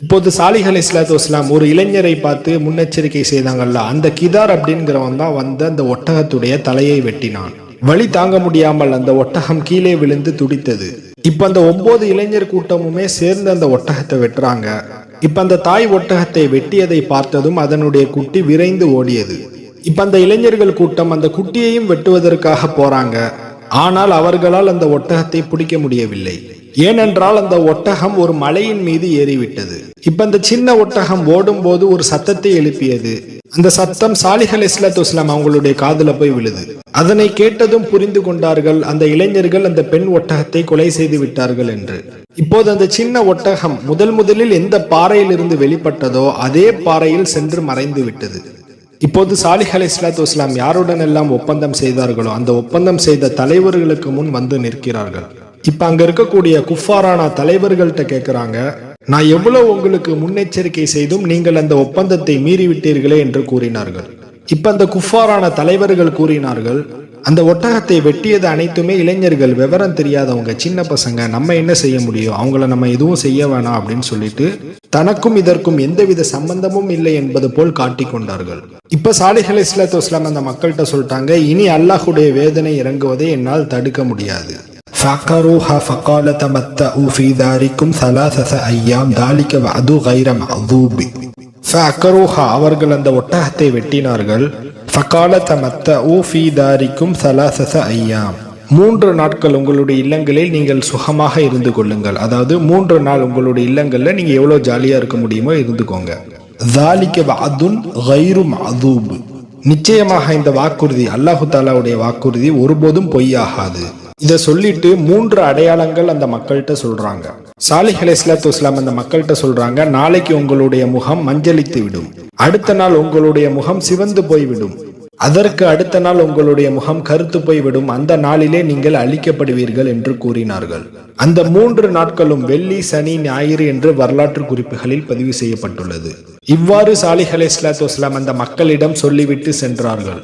இப்போது சாலிஹ் அலைஹிஸ்ஸலாத்து வஸ்ஸலாம் ஒரு இளைஞரை பார்த்து முன்னெச்சரிக்கை செய்தாங்கல்ல, அந்த கிதார் அப்படிங்கிறவன் தான் வந்து அந்த ஒட்டகத்துடைய தலையை வெட்டினான். வலி தாங்க முடியாமல் அந்த ஒட்டகம் கீழே விழுந்து துடித்தது. இப்ப அந்த 9 இளைஞர் கூட்டமுமே சேர்ந்து அந்த ஒட்டகத்தை வெட்டுறாங்க. இப்ப அந்த தாய் ஒட்டகத்தை வெட்டியதை பார்த்ததும் அதனுடைய குட்டி விரைந்து ஓடியது. இப்ப அந்த இளைஞர்கள் கூட்டம் அந்த குட்டியையும் வெட்டுவதற்காக போறாங்க. ஆனால் அவர்களால் அந்த ஒட்டகத்தை பிடிக்க முடியவில்லை. ஏனென்றால் அந்த ஒட்டகம் ஒரு மலையின் மீது ஏறிவிட்டது. இப்ப அந்த சின்ன ஒட்டகம் ஓடும் போது ஒரு சத்தத்தை எழுப்பியது. அந்த சத்தம் சாலிஹ் அலைஹிஸ்ஸலாத்து வஸ்ஸலாம் அவங்களுடைய காதுல போய் விழுது. அதனை கேட்டதும் புரிந்து கொண்டார்கள் அந்த இளைஞர்கள் அந்த பெண் ஒட்டகத்தை கொலை செய்து விட்டார்கள் என்று. இப்போது அந்த சின்ன ஒட்டகம் முதலில் எந்த பாறையில் இருந்து வெளிப்பட்டதோ அதே பாறையில் சென்று மறைந்து விட்டது. இப்போது சாலிஹ் அலைஹிஸ்ஸலாத்து வஸ்ஸலாம் யாருடன் எல்லாம் ஒப்பந்தம் செய்தார்களோ அந்த ஒப்பந்தம் செய்த தலைவர்களுக்கு முன் வந்து நிற்கிறார்கள். இப்ப அங்க இருக்கக்கூடிய குஃபாரான தலைவர்கள்ட்ட கேட்கிறாங்க, நான் எவ்வளவு உங்களுக்கு முன்னெச்சரிக்கை செய்தும் நீங்கள் அந்த ஒப்பந்தத்தை மீறிவிட்டீர்களே என்று கூறினார்கள். இப்ப அந்த குஃபாரான தலைவர்கள் கூறினார்கள், அந்த ஒட்டகத்தை வெட்டியது அனைத்துமே இளைஞர்கள், விவரம் தெரியாதவங்க, சின்ன பசங்க, நம்ம என்ன செய்ய முடியும், அவங்கள நம்ம எதுவும் செய்ய வேணாம் அப்படின்னு சொல்லிட்டு தனக்கும் இதற்கும் எந்தவித சம்பந்தமும் இல்லை என்பது போல் காட்டிக் கொண்டார்கள். இப்ப சாலிஹ் அலைஹிஸ்ஸலாத்து வஸ்ஸலாம் அந்த மக்கள்கிட்ட சொல்லிட்டாங்க, இனி அல்லாஹ்வுடைய வேதனை இறங்குவதை என்னால் தடுக்க முடியாது. فعقروها فقال تمتعوا في داركم 3 أيام ذلك وعد غير مكذوب. فعقروها அவர்கள் அந்த ஒட்டகத்தை வெட்டினார்கள். فقال تمتعوا في داركم 3 أيام 3 நாட்கள் உங்களுடைய இல்லங்களில் நீங்கள் சுகமாக இருந்து கொள்ளுங்கள். அதாவது 3 நாள் உங்களுடைய இல்லங்கள்ல நீங்க எவ்வளவு ஜாலியா இருக்க முடியுமோ இருந்துக்கோங்க. ذلك وعد غير مكذوب. நிச்சயமாக இந்த வாக்குறுதி, அல்லாஹு தாலாவுடைய வாக்குறுதி ஒருபோதும் பொய்யாகாது. இதை சொல்லிட்டு 3 அடையாளங்கள் அந்த மக்கள்கிட்ட சொல்றாங்க. சாலிஹ் அலைஹிஸ்ஸலாத்து வஸ்ஸலாம் அந்த மக்கள்கிட்ட சொல்றாங்க, நாளைக்கு உங்களுடைய முகம் மஞ்சளித்து விடும், அடுத்த நாள் உங்களுடைய முகம் சிவந்து போய்விடும், அதற்கு அடுத்த நாள் உங்களுடைய முகம் கருத்து போய்விடும், அந்த நாளிலே நீங்கள் அழிக்கப்படுவீர்கள் என்று கூறினார்கள். அந்த 3 நாட்களும் வெள்ளி, சனி, ஞாயிறு என்று வரலாற்று குறிப்புகளில் பதிவு செய்யப்பட்டுள்ளது. இவ்வாறு சாலிஹ் அலைஹிஸ்ஸலாத்து வஸ்ஸலாம் அந்த மக்களிடம் சொல்லிவிட்டு சென்றார்கள்.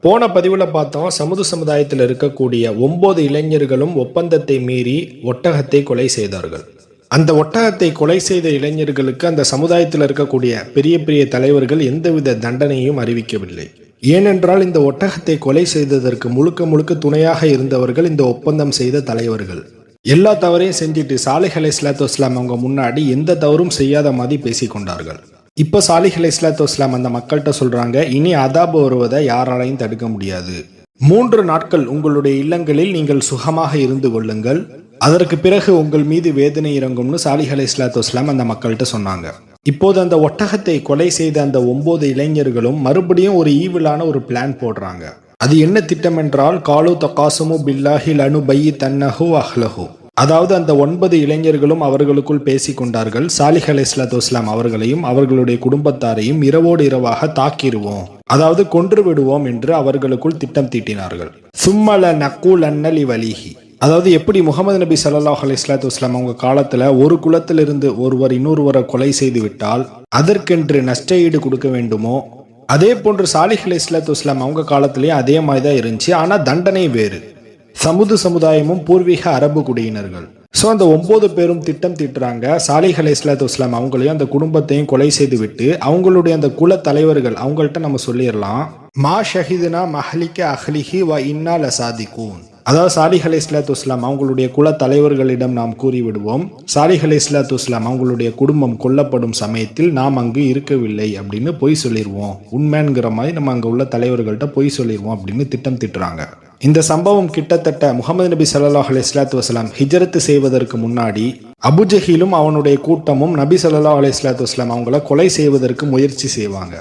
போன பதிவுல பார்த்தோம், சமுதாயத்தில் இருக்கக்கூடிய 9 இளைஞர்களும் ஒப்பந்தத்தை மீறி ஒட்டகத்தை கொலை செய்தார்கள். அந்த ஒட்டகத்தை கொலை செய்த இளைஞர்களுக்கு அந்த சமுதாயத்தில் இருக்கக்கூடிய பெரிய பெரிய தலைவர்கள் எந்தவித தண்டனையும் அறிவிக்கவில்லை. ஏனென்றால் இந்த ஒட்டகத்தை கொலை செய்ததற்கு முழுக்க துணையாக இருந்தவர்கள் இந்த ஒப்பந்தம் செய்த தலைவர்கள். எல்லா தவறையும் செஞ்சுட்டு சாலிஹ் அலைஹிஸ்ஸலாத்து வஸ்ஸலாம் அவங்க முன்னாடி எந்த தவறும் செய்யாத மாதிரி பேசி கொண்டார்கள். இப்போ சாலிஹ் அலைஹிஸ்ஸலாத்து வஸ்ஸலாம் அந்த மக்கள்கிட்ட சொல்றாங்க, இனி அதாபு வருவதை யாராலையும் தடுக்க முடியாது. 3 நாட்கள் உங்களுடைய இல்லங்களில் நீங்கள் சுகமாக இருந்து கொள்ளுங்கள், அதற்கு பிறகு உங்கள் மீது வேதனை இறங்கும்னு சாலிஹ் அலைஹிஸ்ஸலாத்து வஸ்ஸலாம் அந்த மக்கள்கிட்ட சொன்னாங்க. இப்போது அந்த ஒட்டகத்தை கொலை செய்த அந்த 9 இளைஞர்களும் மறுபடியும் ஒரு ஈவிலான ஒரு பிளான் போடுறாங்க. அது என்ன திட்டம் என்றால், காலு தகாசுமு பில்லாஹி லனு பையி தன்னஹு அஹ்லஹு. அதாவது அந்த 9 இளைஞர்களும் அவர்களுக்குள் பேசி கொண்டார்கள், சாலிஹ் அலைஹிஸ்ஸலாத்து வஸ்ஸலாம் அவர்களையும் அவர்களுடைய குடும்பத்தாரையும் இரவோடு இரவாக தாக்கிடுவோம், அதாவது கொன்று விடுவோம் என்று அவர்களுக்குள் திட்டம் தீட்டினார்கள். சும்மல நக்கூல் அன்னலி வலிஹி, அதாவது எப்படி முகமது நபி ஸல்லல்லாஹு அலைஹி வஸல்லம் அவங்க காலத்துல ஒரு குலத்திலிருந்து ஒருவர் இன்னொருவரை கொலை செய்து விட்டால் அதற்கென்று நஷ்ட ஈடு கொடுக்க வேண்டுமோ, அதே போன்று சாலிஹ் அலைஹிஸ்ஸலாத்து வஸ்ஸலாம் அவங்க காலத்திலேயே அதே மாதிரி தான் இருந்துச்சு. ஆனா தண்டனை வேறு. சமுதாயமும் பூர்வீக அரபு குடியினர்கள். ஸோ அந்த 9 பேரும் திட்டம் தீட்டுறாங்க, சாலிஹ் அலைஹிஸ்ஸலாத்து வஸ்ஸலாம் அவங்களையும் அந்த குடும்பத்தையும் கொலை செய்து விட்டு அவங்களுடைய அந்த குல தலைவர்கள் அவங்கள்ட்ட நம்ம சொல்லிடலாம், மா ஷஹிதுனா மஹலிக்க அஹ்லிஹி வ இன்னா லசாதிகூன். அதாவது சாலிஹ் அலைஹிஸ்ஸலாத்து வஸ்ஸலாம் அவங்களுடைய குல தலைவர்களிடம் நாம் கூறிவிடுவோம், சாலிஹ் அலைஹிஸ்ஸலாத்து வஸ்ஸலாம் அவங்களுடைய குடும்பம் கொல்லப்படும் சமயத்தில் நாம் அங்கு இருக்கவில்லை அப்படின்னு பொய் சொல்லிடுவோம், உண்மைங்கிற மாதிரி நம்ம அங்கே உள்ள தலைவர்கள்ட்ட பொய் சொல்லிடுவோம் அப்படின்னு திட்டம் திட்டுறாங்க. இந்த சம்பவம் கிட்டத்தட்ட முகமது நபி ஸல்லல்லாஹு அலைஹி வஸல்லம் ஹிஜ்ரத் செய்வதற்கு முன்னாடி அபுஜஹிலும் அவனுடைய கூட்டமும் நபி ஸல்லல்லாஹு அலைஹி வஸல்லம் அவங்கள கொலை செய்வதற்கு முயற்சி செய்வாங்க.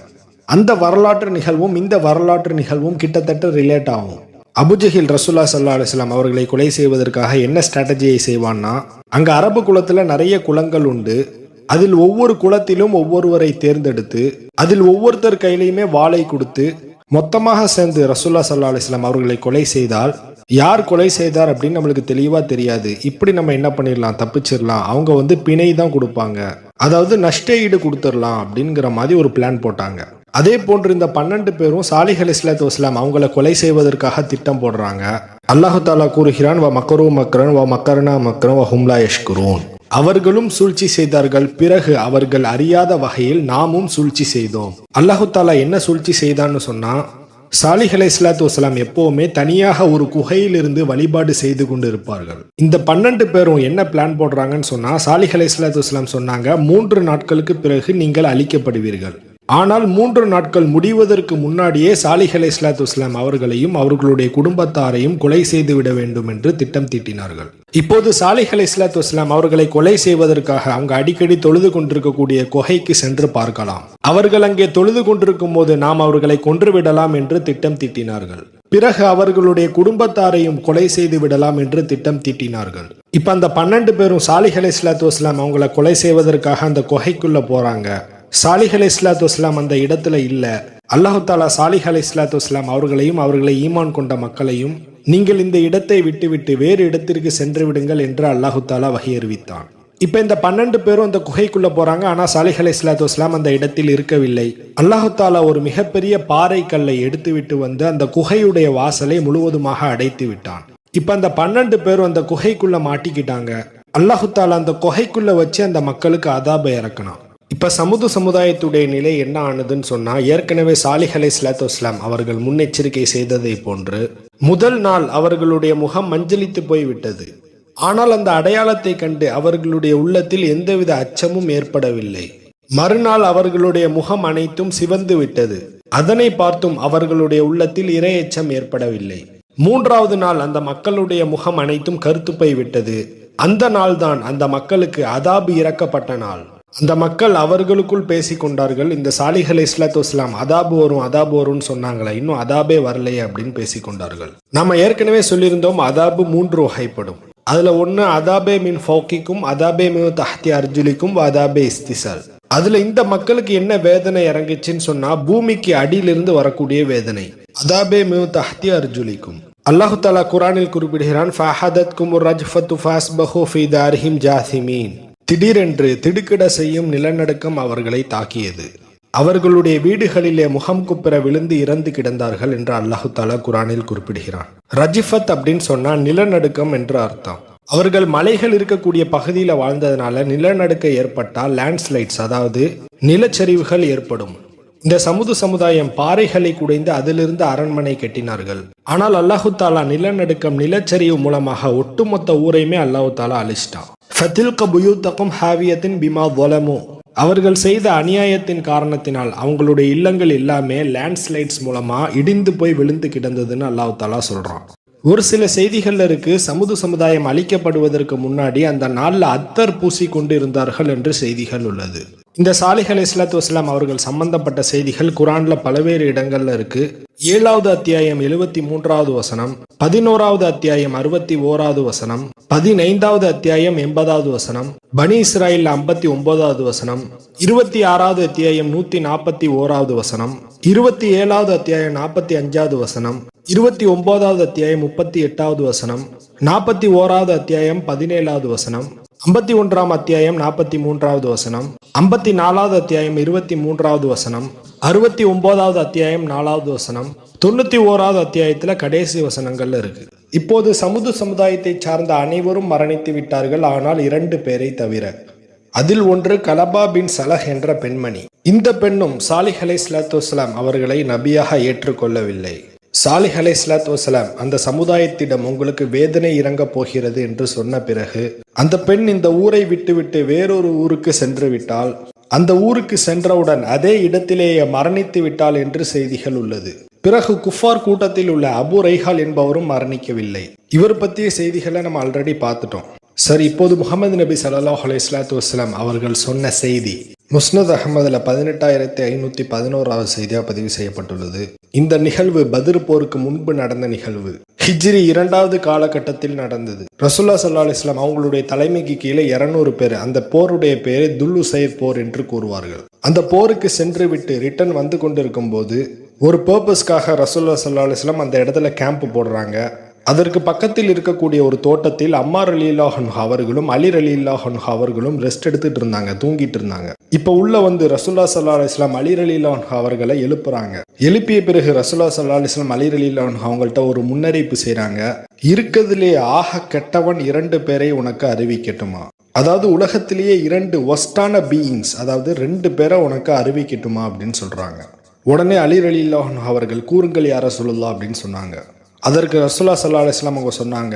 அந்த வரலாற்று நிகழ்வும் இந்த வரலாற்று நிகழ்வும் கிட்டத்தட்ட ரிலேட் ஆகும். அபுஜஹில் ரசூலுல்லாஹி ஸல்லல்லாஹு அலைஹி வஸல்லம் அவர்களை கொலை செய்வதற்காக என்ன ஸ்ட்ராட்டஜியை செய்வான்னா, அங்க அரபு குலத்துல நிறைய குலங்கள் உண்டு, அதில் ஒவ்வொரு குலத்திலும் ஒவ்வொருவரை தேர்ந்தெடுத்து அதில் ஒவ்வொருத்தர் கையிலையுமே வாளை கொடுத்து மொத்தமாக சேர்ந்து ரசூலுல்லாஹி ஸல்லல்லாஹு அலைஹி வஸல்லம் அவர்களை கொலை செய்தால் யார் கொலை செய்தார் அப்படின்னு நம்மளுக்கு தெளிவா தெரியாது. இப்படி நம்ம என்ன பண்ணிடலாம், தப்பிச்சிடலாம், அவங்க பிணை தான் கொடுப்பாங்க, அதாவது நஷ்ட ஈடு கொடுத்துடலாம் அப்படிங்கிற மாதிரி ஒரு பிளான் போட்டாங்க. அதே போன்று இந்த 12 பேரும் சாலிஹ் அலைஹிஸ்ஸலாத்து வஸ்ஸலாம் அவங்கள கொலை செய்வதற்காக திட்டம் போடுறாங்க. அல்லாஹு தஆலா கூறுகிறான், வ மக்கரு மக்கரன் வ மக்கர்னா மக்கரன் வ ஹும் லா யஷ்குரூன். அவர்களும் சூழ்ச்சி செய்தார்கள், பிறகு அவர்கள் அறியாத வகையில் நாமும் சூழ்ச்சி செய்தோம். அல்லாஹு தஆலா என்ன சூழ்ச்சி செய்தான்னு சொன்னா, சாலிஹ் அலைஹிஸ்ஸலாத்து வஸ்ஸலாம் எப்பவுமே தனியாக ஒரு குகையிலிருந்து வழிபாடு செய்து கொண்டு இருப்பார்கள். இந்த 12 பேரும் என்ன பிளான் போடுறாங்கன்னு சொன்னா, சாலிஹ் அலைஹிஸ்ஸலாத்து வஸ்ஸலாம் சொன்னாங்க, 3 நாட்களுக்கு பிறகு நீங்கள் அழிக்கப்படுவீர்கள். ஆனால் 3 நாட்கள் முடிவதற்கு முன்னாடியே சாலிஹ் அலைஹிஸ்ஸலாத்து வஸ்ஸலாம் அவர்களையும் அவர்களுடைய குடும்பத்தாரையும் கொலை செய்து விட வேண்டும் என்று திட்டம் தீட்டினார்கள். இப்போது சாலிஹ் அலைஹிஸ்ஸலாத்து வஸ்ஸலாம் அவர்களை கொலை செய்வதற்காக அவங்க அடிக்கடி தொழுது கொண்டிருக்கக்கூடிய குகைக்கு சென்று பார்க்கலாம். அவர்கள் அங்கே தொழுது கொண்டிருக்கும் போது நாம் அவர்களை கொன்று விடலாம் என்று திட்டம் தீட்டினார்கள். பிறகு அவர்களுடைய குடும்பத்தாரையும் கொலை செய்து விடலாம் என்று திட்டம் தீட்டினார்கள். இப்ப அந்த 12 பேரும் சாலிஹ் அலைஹிஸ்ஸலாத்து வஸ்ஸலாம் அவங்களை கொலை செய்வதற்காக அந்த குகைக்குள்ள போறாங்க. சாலிஹ் அலைஹிஸ்ஸலாத்து வஸ்ஸலாம் அந்த இடத்துல இல்ல. அல்லாஹு தஆலா சாலிஹ் அலைஹிஸ்ஸலாத்து வஸ்ஸலாம் அவர்களையும் அவர்களை ஈமான் கொண்ட மக்களையும் நீங்கள் இந்த இடத்தை விட்டுவிட்டு வேறு இடத்திற்கு சென்று விடுங்கள் என்று அல்லாஹு தஆலா வஹி அறிவித்தான். இப்ப இந்த 12 பேரும் அந்த குகைக்குள்ள போறாங்க. ஆனா சாலிஹ் அலைஹிஸ்ஸலாத்து வஸ்ஸலாம் அந்த இடத்தில் இருக்கவில்லை. அல்லாஹு தஆலா ஒரு மிகப்பெரிய பாறை கல்லை எடுத்து விட்டு வந்து அந்த குகையுடைய வாசலை முழுவதுமாக அடைத்து விட்டான். இப்ப அந்த 12 பேரும் அந்த குகைக்குள்ள மாட்டிக்கிட்டாங்க. அல்லாஹு தஆலா அந்த குகைக்குள்ள வச்சு அந்த மக்களுக்கு அதாபை இறக்கணும். இப்ப சமுதாயத்துடைய நிலை என்ன ஆனதுன்னு சொன்னா, ஏற்கனவே சாலிஹ் அலைஹிஸ்ஸலாத்து வஸ்ஸலாம் அவர்கள் முன்னெச்சரிக்கை செய்ததை போன்று முதல் நாள் அவர்களுடைய முகம் மஞ்சளித்து போய்விட்டது. ஆனால் அந்த அடையாளத்தை கண்டு அவர்களுடைய உள்ளத்தில் எந்தவித அச்சமும் ஏற்படவில்லை. மறுநாள் அவர்களுடைய முகம் அனைத்தும் சிவந்து விட்டது. அதனை பார்த்தும் அவர்களுடைய உள்ளத்தில் இரையச்சம் ஏற்படவில்லை. 3வது நாள் அந்த மக்களுடைய முகம் அனைத்தும் கருத்து போய் விட்டது. அந்த நாள் தான் அந்த மக்களுக்கு அதாபு இறக்கப்பட்ட நாள். அந்த மக்கள் அவர்களுக்குள் பேசி கொண்டார்கள், இந்த சாலிஹ் அலைஹிஸ்ஸலாத்து வஸ்ஸலாம் அதாபு வரும்னு சொன்னாங்களே, இன்னும் அதாபே வரலையே அப்படின்னு பேசி கொண்டார்கள். நம்ம ஏற்கனவே சொல்லியிருந்தோம், அதாபு 3 வகைப்படும். அதுல ஒன்னு அதாபே மின் ஃபௌகிக்கும், அதாபே மின் தஹ்தி அர்ஜுலிக்கும், அதாபே இஸ்திசால். அதுல இந்த மக்களுக்கு என்ன வேதனை இறங்குச்சுன்னு சொன்னா, பூமிக்கு அடியிலிருந்து வரக்கூடிய வேதனை. அதாபே மின் தஹ்தி அர்ஜுலிக்கும். அல்லாஹு தஆலா குர்ஆனில் குறிப்பிடுகிறான், ஃபஹதத்குமுர் ரஜ்ஃபத்து ஃபஸ்பஹு ஃபீ தாரிஹிம் ஜாசிமீன். திடீரென்று திடுக்கிட செய்யும் நிலநடுக்கம் அவர்களை தாக்கியது. அவர்களுடைய வீடுகளிலே முகம் குப்புற விழுந்து இறந்து கிடந்தார்கள் என்று அல்லாஹு தஆலா குர்ஆனில் குறிப்பிடுகிறான். ரஜிஃபத் அப்படின்னு சொன்னா நிலநடுக்கம் என்று அர்த்தம். அவர்கள் மலைகள் இருக்கக்கூடிய பகுதியில வாழ்ந்ததுனால நிலநடுக்கம் ஏற்பட்டால் லேண்ட்ஸ்லைட்ஸ், அதாவது நிலச்சரிவுகள் ஏற்படும். இந்த சமுதாயம் பாறைகளை குடைந்து அதிலிருந்து அரண்மனை கட்டினார்கள். ஆனால் அல்லாஹு தாலா நிலநடுக்கம் நிலச்சரிவு மூலமாக ஒட்டுமொத்த ஊரையுமே அல்லாஹு தாலா அழிச்சிட்டான். ஃபதில்க புயூத்தகும் ஹாவியத்தின் பிமா வலமு, அவர்கள் செய்த அநியாயத்தின் காரணத்தினால் அவங்களுடைய இல்லங்கள் எல்லாமே லேண்ட்ஸ்லைட்ஸ் மூலமா இடிந்து போய் விழுந்து கிடந்ததுன்னு அல்லாஹ் தாலா சொல்றான். ஒரு சில செய்திகள்ல இருக்கு, சமுதாயம் அழிக்கப்படுவதற்கு முன்னாடி அந்த நாள்ல அத்தர் பூசி கொண்டு இருந்தார்கள் என்று செய்திகள் உள்ளது. இந்த சாலிஹ் அலைஹிஸ்ஸலாத்து வஸ்ஸலாம் அவர்கள் சம்பந்தப்பட்ட செய்திகள் குரான்ல பல்வேறு இடங்கள்ல இருக்கு. 7வது அத்தியாயம் 73வது வசனம், 11வது அத்தியாயம் 61வது வசனம், 15வது அத்தியாயம் 80வது வசனம், பனி இஸ்ராயில் 59வது வசனம், 26வது அத்தியாயம் 141வது வசனம், 27வது அத்தியாயம் 45வது வசனம், 29வது அத்தியாயம் 38வது வசனம், 41வது அத்தியாயம் 17வது வசனம், 51ஆம் அத்தியாயம் 43வது வசனம், 54வது அத்தியாயம் 23வது வசனம், 69வது அத்தியாயம் 4வது வசனம், 91வது அத்தியாயத்துல கடைசி வசனங்கள்ல இருக்கு. இப்போது சமுதாயத்தை சார்ந்த அனைவரும் மரணித்து விட்டார்கள், ஆனால் 2 பேரை தவிர. அதில் ஒன்று கலபா பின் சலஹ் என்ற பெண்மணி. இந்த பெண்ணும் சாலிஹ் அலைஹிஸ்ஸலாத்து வஸ்ஸலாம் அவர்களை நபியாக ஏற்றுக்கொள்ளவில்லை. சாலிஹ் அலைஹிஸ்ஸலாத்து வஸ்ஸலாம் அந்த சமுதாயத்திடம் உங்களுக்கு வேதனை இறங்க போகிறது என்று சொன்ன பிறகு அந்த பெண் இந்த ஊரை விட்டுவிட்டு வேறொரு ஊருக்கு சென்று விட்டால், அந்த ஊருக்கு சென்றவுடன் அதே இடத்திலேயே மரணித்து விட்டாள் என்று செய்திகள் உள்ளது. பிறகு குஃபார் கூட்டத்தில் உள்ள அபு ரைஹால் என்பவரும் மரணிக்கவில்லை. இவர் பற்றிய செய்திகளை நம்ம ஆல்ரெடி பார்த்துட்டோம். சரி, இப்போது முஹம்மது நபி ஸல்லல்லாஹு அலைஹி வஸல்லம் அவர்கள் சொன்ன செய்தி முஸ்னத் அஹ்மதுல 18511வது செய்தியா பதிவு செய்யப்பட்டுள்ளது. இந்த நிகழ்வு பத்ர் போருக்கு முன்பு நடந்த நிகழ்வு. ஹிஜ்ரி 2வது காலகட்டத்தில் நடந்தது. ரசூலுல்லாஹி ஸல்லல்லாஹு அலைஹி வஸல்லம் அவங்களுடைய தலைமைக்கு கீழே 200 பேர். அந்த போருடைய பேரு துல்லுசைர் போர் என்று கூறுவார்கள். அந்த போருக்கு சென்று விட்டு ரிட்டர்ன் வந்து கொண்டிருக்கும் போது ஒரு பர்பஸ்க்காக ரசூலுல்லாஹி ஸல்லல்லாஹு அலைஹி வஸல்லம் அந்த இடத்துல கேம்ப் போடுறாங்க. அதற்கு பக்கத்தில் இருக்கக்கூடிய ஒரு தோட்டத்தில் அம்மார் ரலியல்லாஹு அன்ஹு அவர்களும் அலி ரலியல்லாஹு அன்ஹு அவர்களும் ரெஸ்ட் எடுத்துட்டு இருந்தாங்க, தூங்கிட்டு இருந்தாங்க. இப்ப உள்ள வந்து ரசூலுல்லாஹி ஸல்லல்லாஹு அலைஹி வஸல்லம் அலி ரலியல்லாஹு அன்ஹு அவர்களை எழுப்புறாங்க. எழுப்பிய பிறகு ரசூலுல்லாஹி ஸல்லல்லாஹு அலைஹி வஸல்லம் அலி ரலியல்லாஹு அன்ஹு அவங்கள்ட்ட ஒரு முன்னறிவிப்பு செய்றாங்க. இருக்கிறதுலே ஆக கெட்டவன் 2 பேரை உனக்கு அறிவிக்கட்டுமா? அதாவது உலகத்திலேயே 2 ஒஸ்டான பீயிங்ஸ், அதாவது 2 பேரை உனக்கு அறிவிக்கட்டுமா அப்படின்னு சொல்றாங்க. உடனே அலி ரலியல்லாஹு அன்ஹு அவர்கள் கூறுங்கள் யா ரசூலுல்லாஹ் அப்படின்னு சொன்னாங்க. அதற்கு ரசூலுல்லாஹி ஸல்லல்லாஹு அலைஹி வஸல்லம் அவங்க சொன்னாங்க,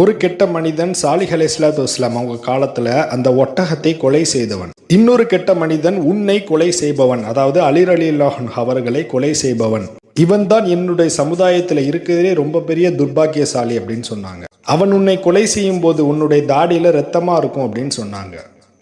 ஒரு கெட்ட மனிதன் சாலிஹ் அலைஹிஸ்ஸலாத்து வஸ்ஸலாம் அவங்க காலத்துல அந்த ஒட்டகத்தை கொலை செய்தவன். இன்னொரு கெட்ட மனிதன் உன்னை கொலை செய்பவன், அதாவது அலி ரலியல்லாஹு அன்ஹு அவர்களை கொலை செய்பவன். இவன் தான் என்னுடைய சமுதாயத்துல இருக்கிறதே ரொம்ப பெரிய துர்பாக்கியசாலி அப்படின்னு சொன்னாங்க. அவன் உன்னை கொலை செய்யும் போது உன்னுடைய தாடியில ரத்தமா இருக்கும் அப்படின்னு சொன்னாங்க.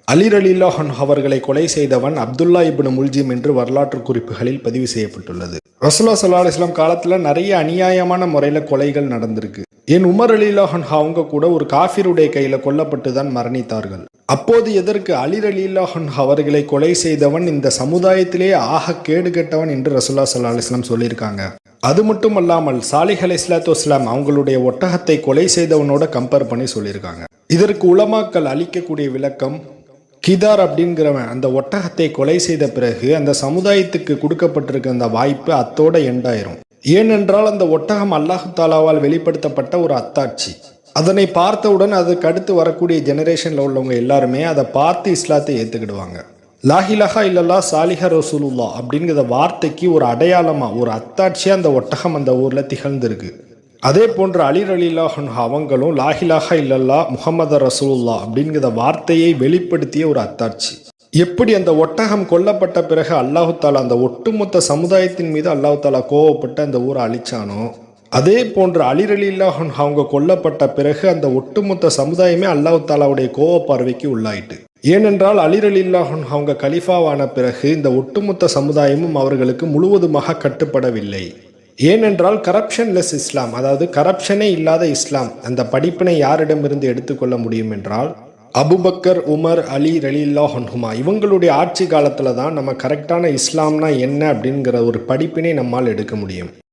அலி ரலியல்லாஹு அன்ஹு அவர்களை கொலை செய்தவன் அப்துல்லா இப்னு முல்ஜிம் என்று வரலாற்று குறிப்புகளில் பதிவு செய்யப்பட்டுள்ளது. ரசூலுல்லாஹி ஸல்லல்லாஹு அலைஹி வஸல்லம் காலத்துல நிறைய அநியாயமான முறையில கொலைகள் நடந்திருக்கு. ஏன் உமர் ரலியல்லாஹு அன்ஹு அவங்க கூட ஒரு காஃபிருடைய கையில கொல்லப்பட்டு தான் மரணித்தார்கள். அப்போது எதற்கு அலி ரலியல்லாஹு அன்ஹு அவர்களை கொலை செய்தவன் இந்த சமுதாயத்திலே ஆக கேடு கெட்டவன் என்று ரசூலுல்லாஹி ஸல்லல்லாஹு அலைஹி வஸல்லம் சொல்லியிருக்காங்க. அது மட்டும் அல்லாமல் சாலிஹ் அலைஹிஸ்ஸலாத்து வஸ்ஸலாம் அவங்களுடைய ஒட்டகத்தை கொலை செய்தவனோட கம்பேர் பண்ணி சொல்லியிருக்காங்க. இதற்கு உலமாக்கள் அளிக்கக்கூடிய விளக்கம், கிதார் அப்படிங்கிறவன் அந்த ஒட்டகத்தை கொலை செய்த பிறகு அந்த சமுதாயத்துக்கு கொடுக்கப்பட்டிருக்க அந்த வாய்ப்பு அத்தோட எண்டாயிரும். ஏனென்றால் அந்த ஒட்டகம் அல்லாஹு தாலாவால் வெளிப்படுத்தப்பட்ட ஒரு அத்தாட்சி. அதனை பார்த்தவுடன் அதுக்கு அடுத்து வரக்கூடிய ஜெனரேஷன்ல உள்ளவங்க எல்லாருமே அதை பார்த்து இஸ்லாத்தை ஏத்துக்கிடுவாங்க. லா இலாஹா இல்லல்லாஹ் சாலிஹ ரசூலுல்லாஹ் அப்படிங்கிற வார்த்தைக்கு ஒரு அடையாளமா, ஒரு அத்தாட்சியா அந்த ஒட்டகம் அந்த ஊர்ல திகழ்ந்திருக்கு. அதே போன்று அலி ரலியல்லாஹு அன்ஹு அவங்களும் லா இலாஹா இல்லல்லாஹ் முஹம்மது ரசூலுல்லாஹ் அப்படிங்கிற வார்த்தையை வெளிப்படுத்திய ஒரு அத்தாட்சி. எப்படி அந்த ஒட்டகம் கொல்லப்பட்ட பிறகு அல்லாஹு தாலா அந்த ஒட்டுமொத்த சமுதாயத்தின் மீது அல்லாஹு தாலா கோவப்பட்டு அந்த ஊரை அழிச்சானோ, அதே போன்று அலி ரலியல்லாஹு அன்ஹு அவங்க கொல்லப்பட்ட பிறகு அந்த ஒட்டுமொத்த சமுதாயமே அல்லாஹு தாலாவுடைய கோவ பார்வைக்கு உள்ளாயிட்டு. ஏனென்றால் அலி ரலியல்லாஹு அன்ஹு அவங்க கலிஃபாவான பிறகு இந்த ஒட்டுமொத்த சமுதாயமும் அவர்களுக்கு முழுவதுமாக கட்டுப்படவில்லை. ஏனென்றால் கரப்ஷன்லெஸ் இஸ்லாம், அதாவது கரப்ஷனே இல்லாத இஸ்லாம், அந்த படிப்பினை யாரிடமிருந்து எடுத்துக்கொள்ள முடியும் என்றால் அபுபக்கர், உமர், அலி ரலியல்லாஹு அன்ஹுமா இவங்களுடைய ஆட்சி காலத்துல தான் நம்ம கரெக்டான இஸ்லாம்னா என்ன அப்படிங்கிற ஒரு படிப்பினை நம்மால் எடுக்க முடியும்.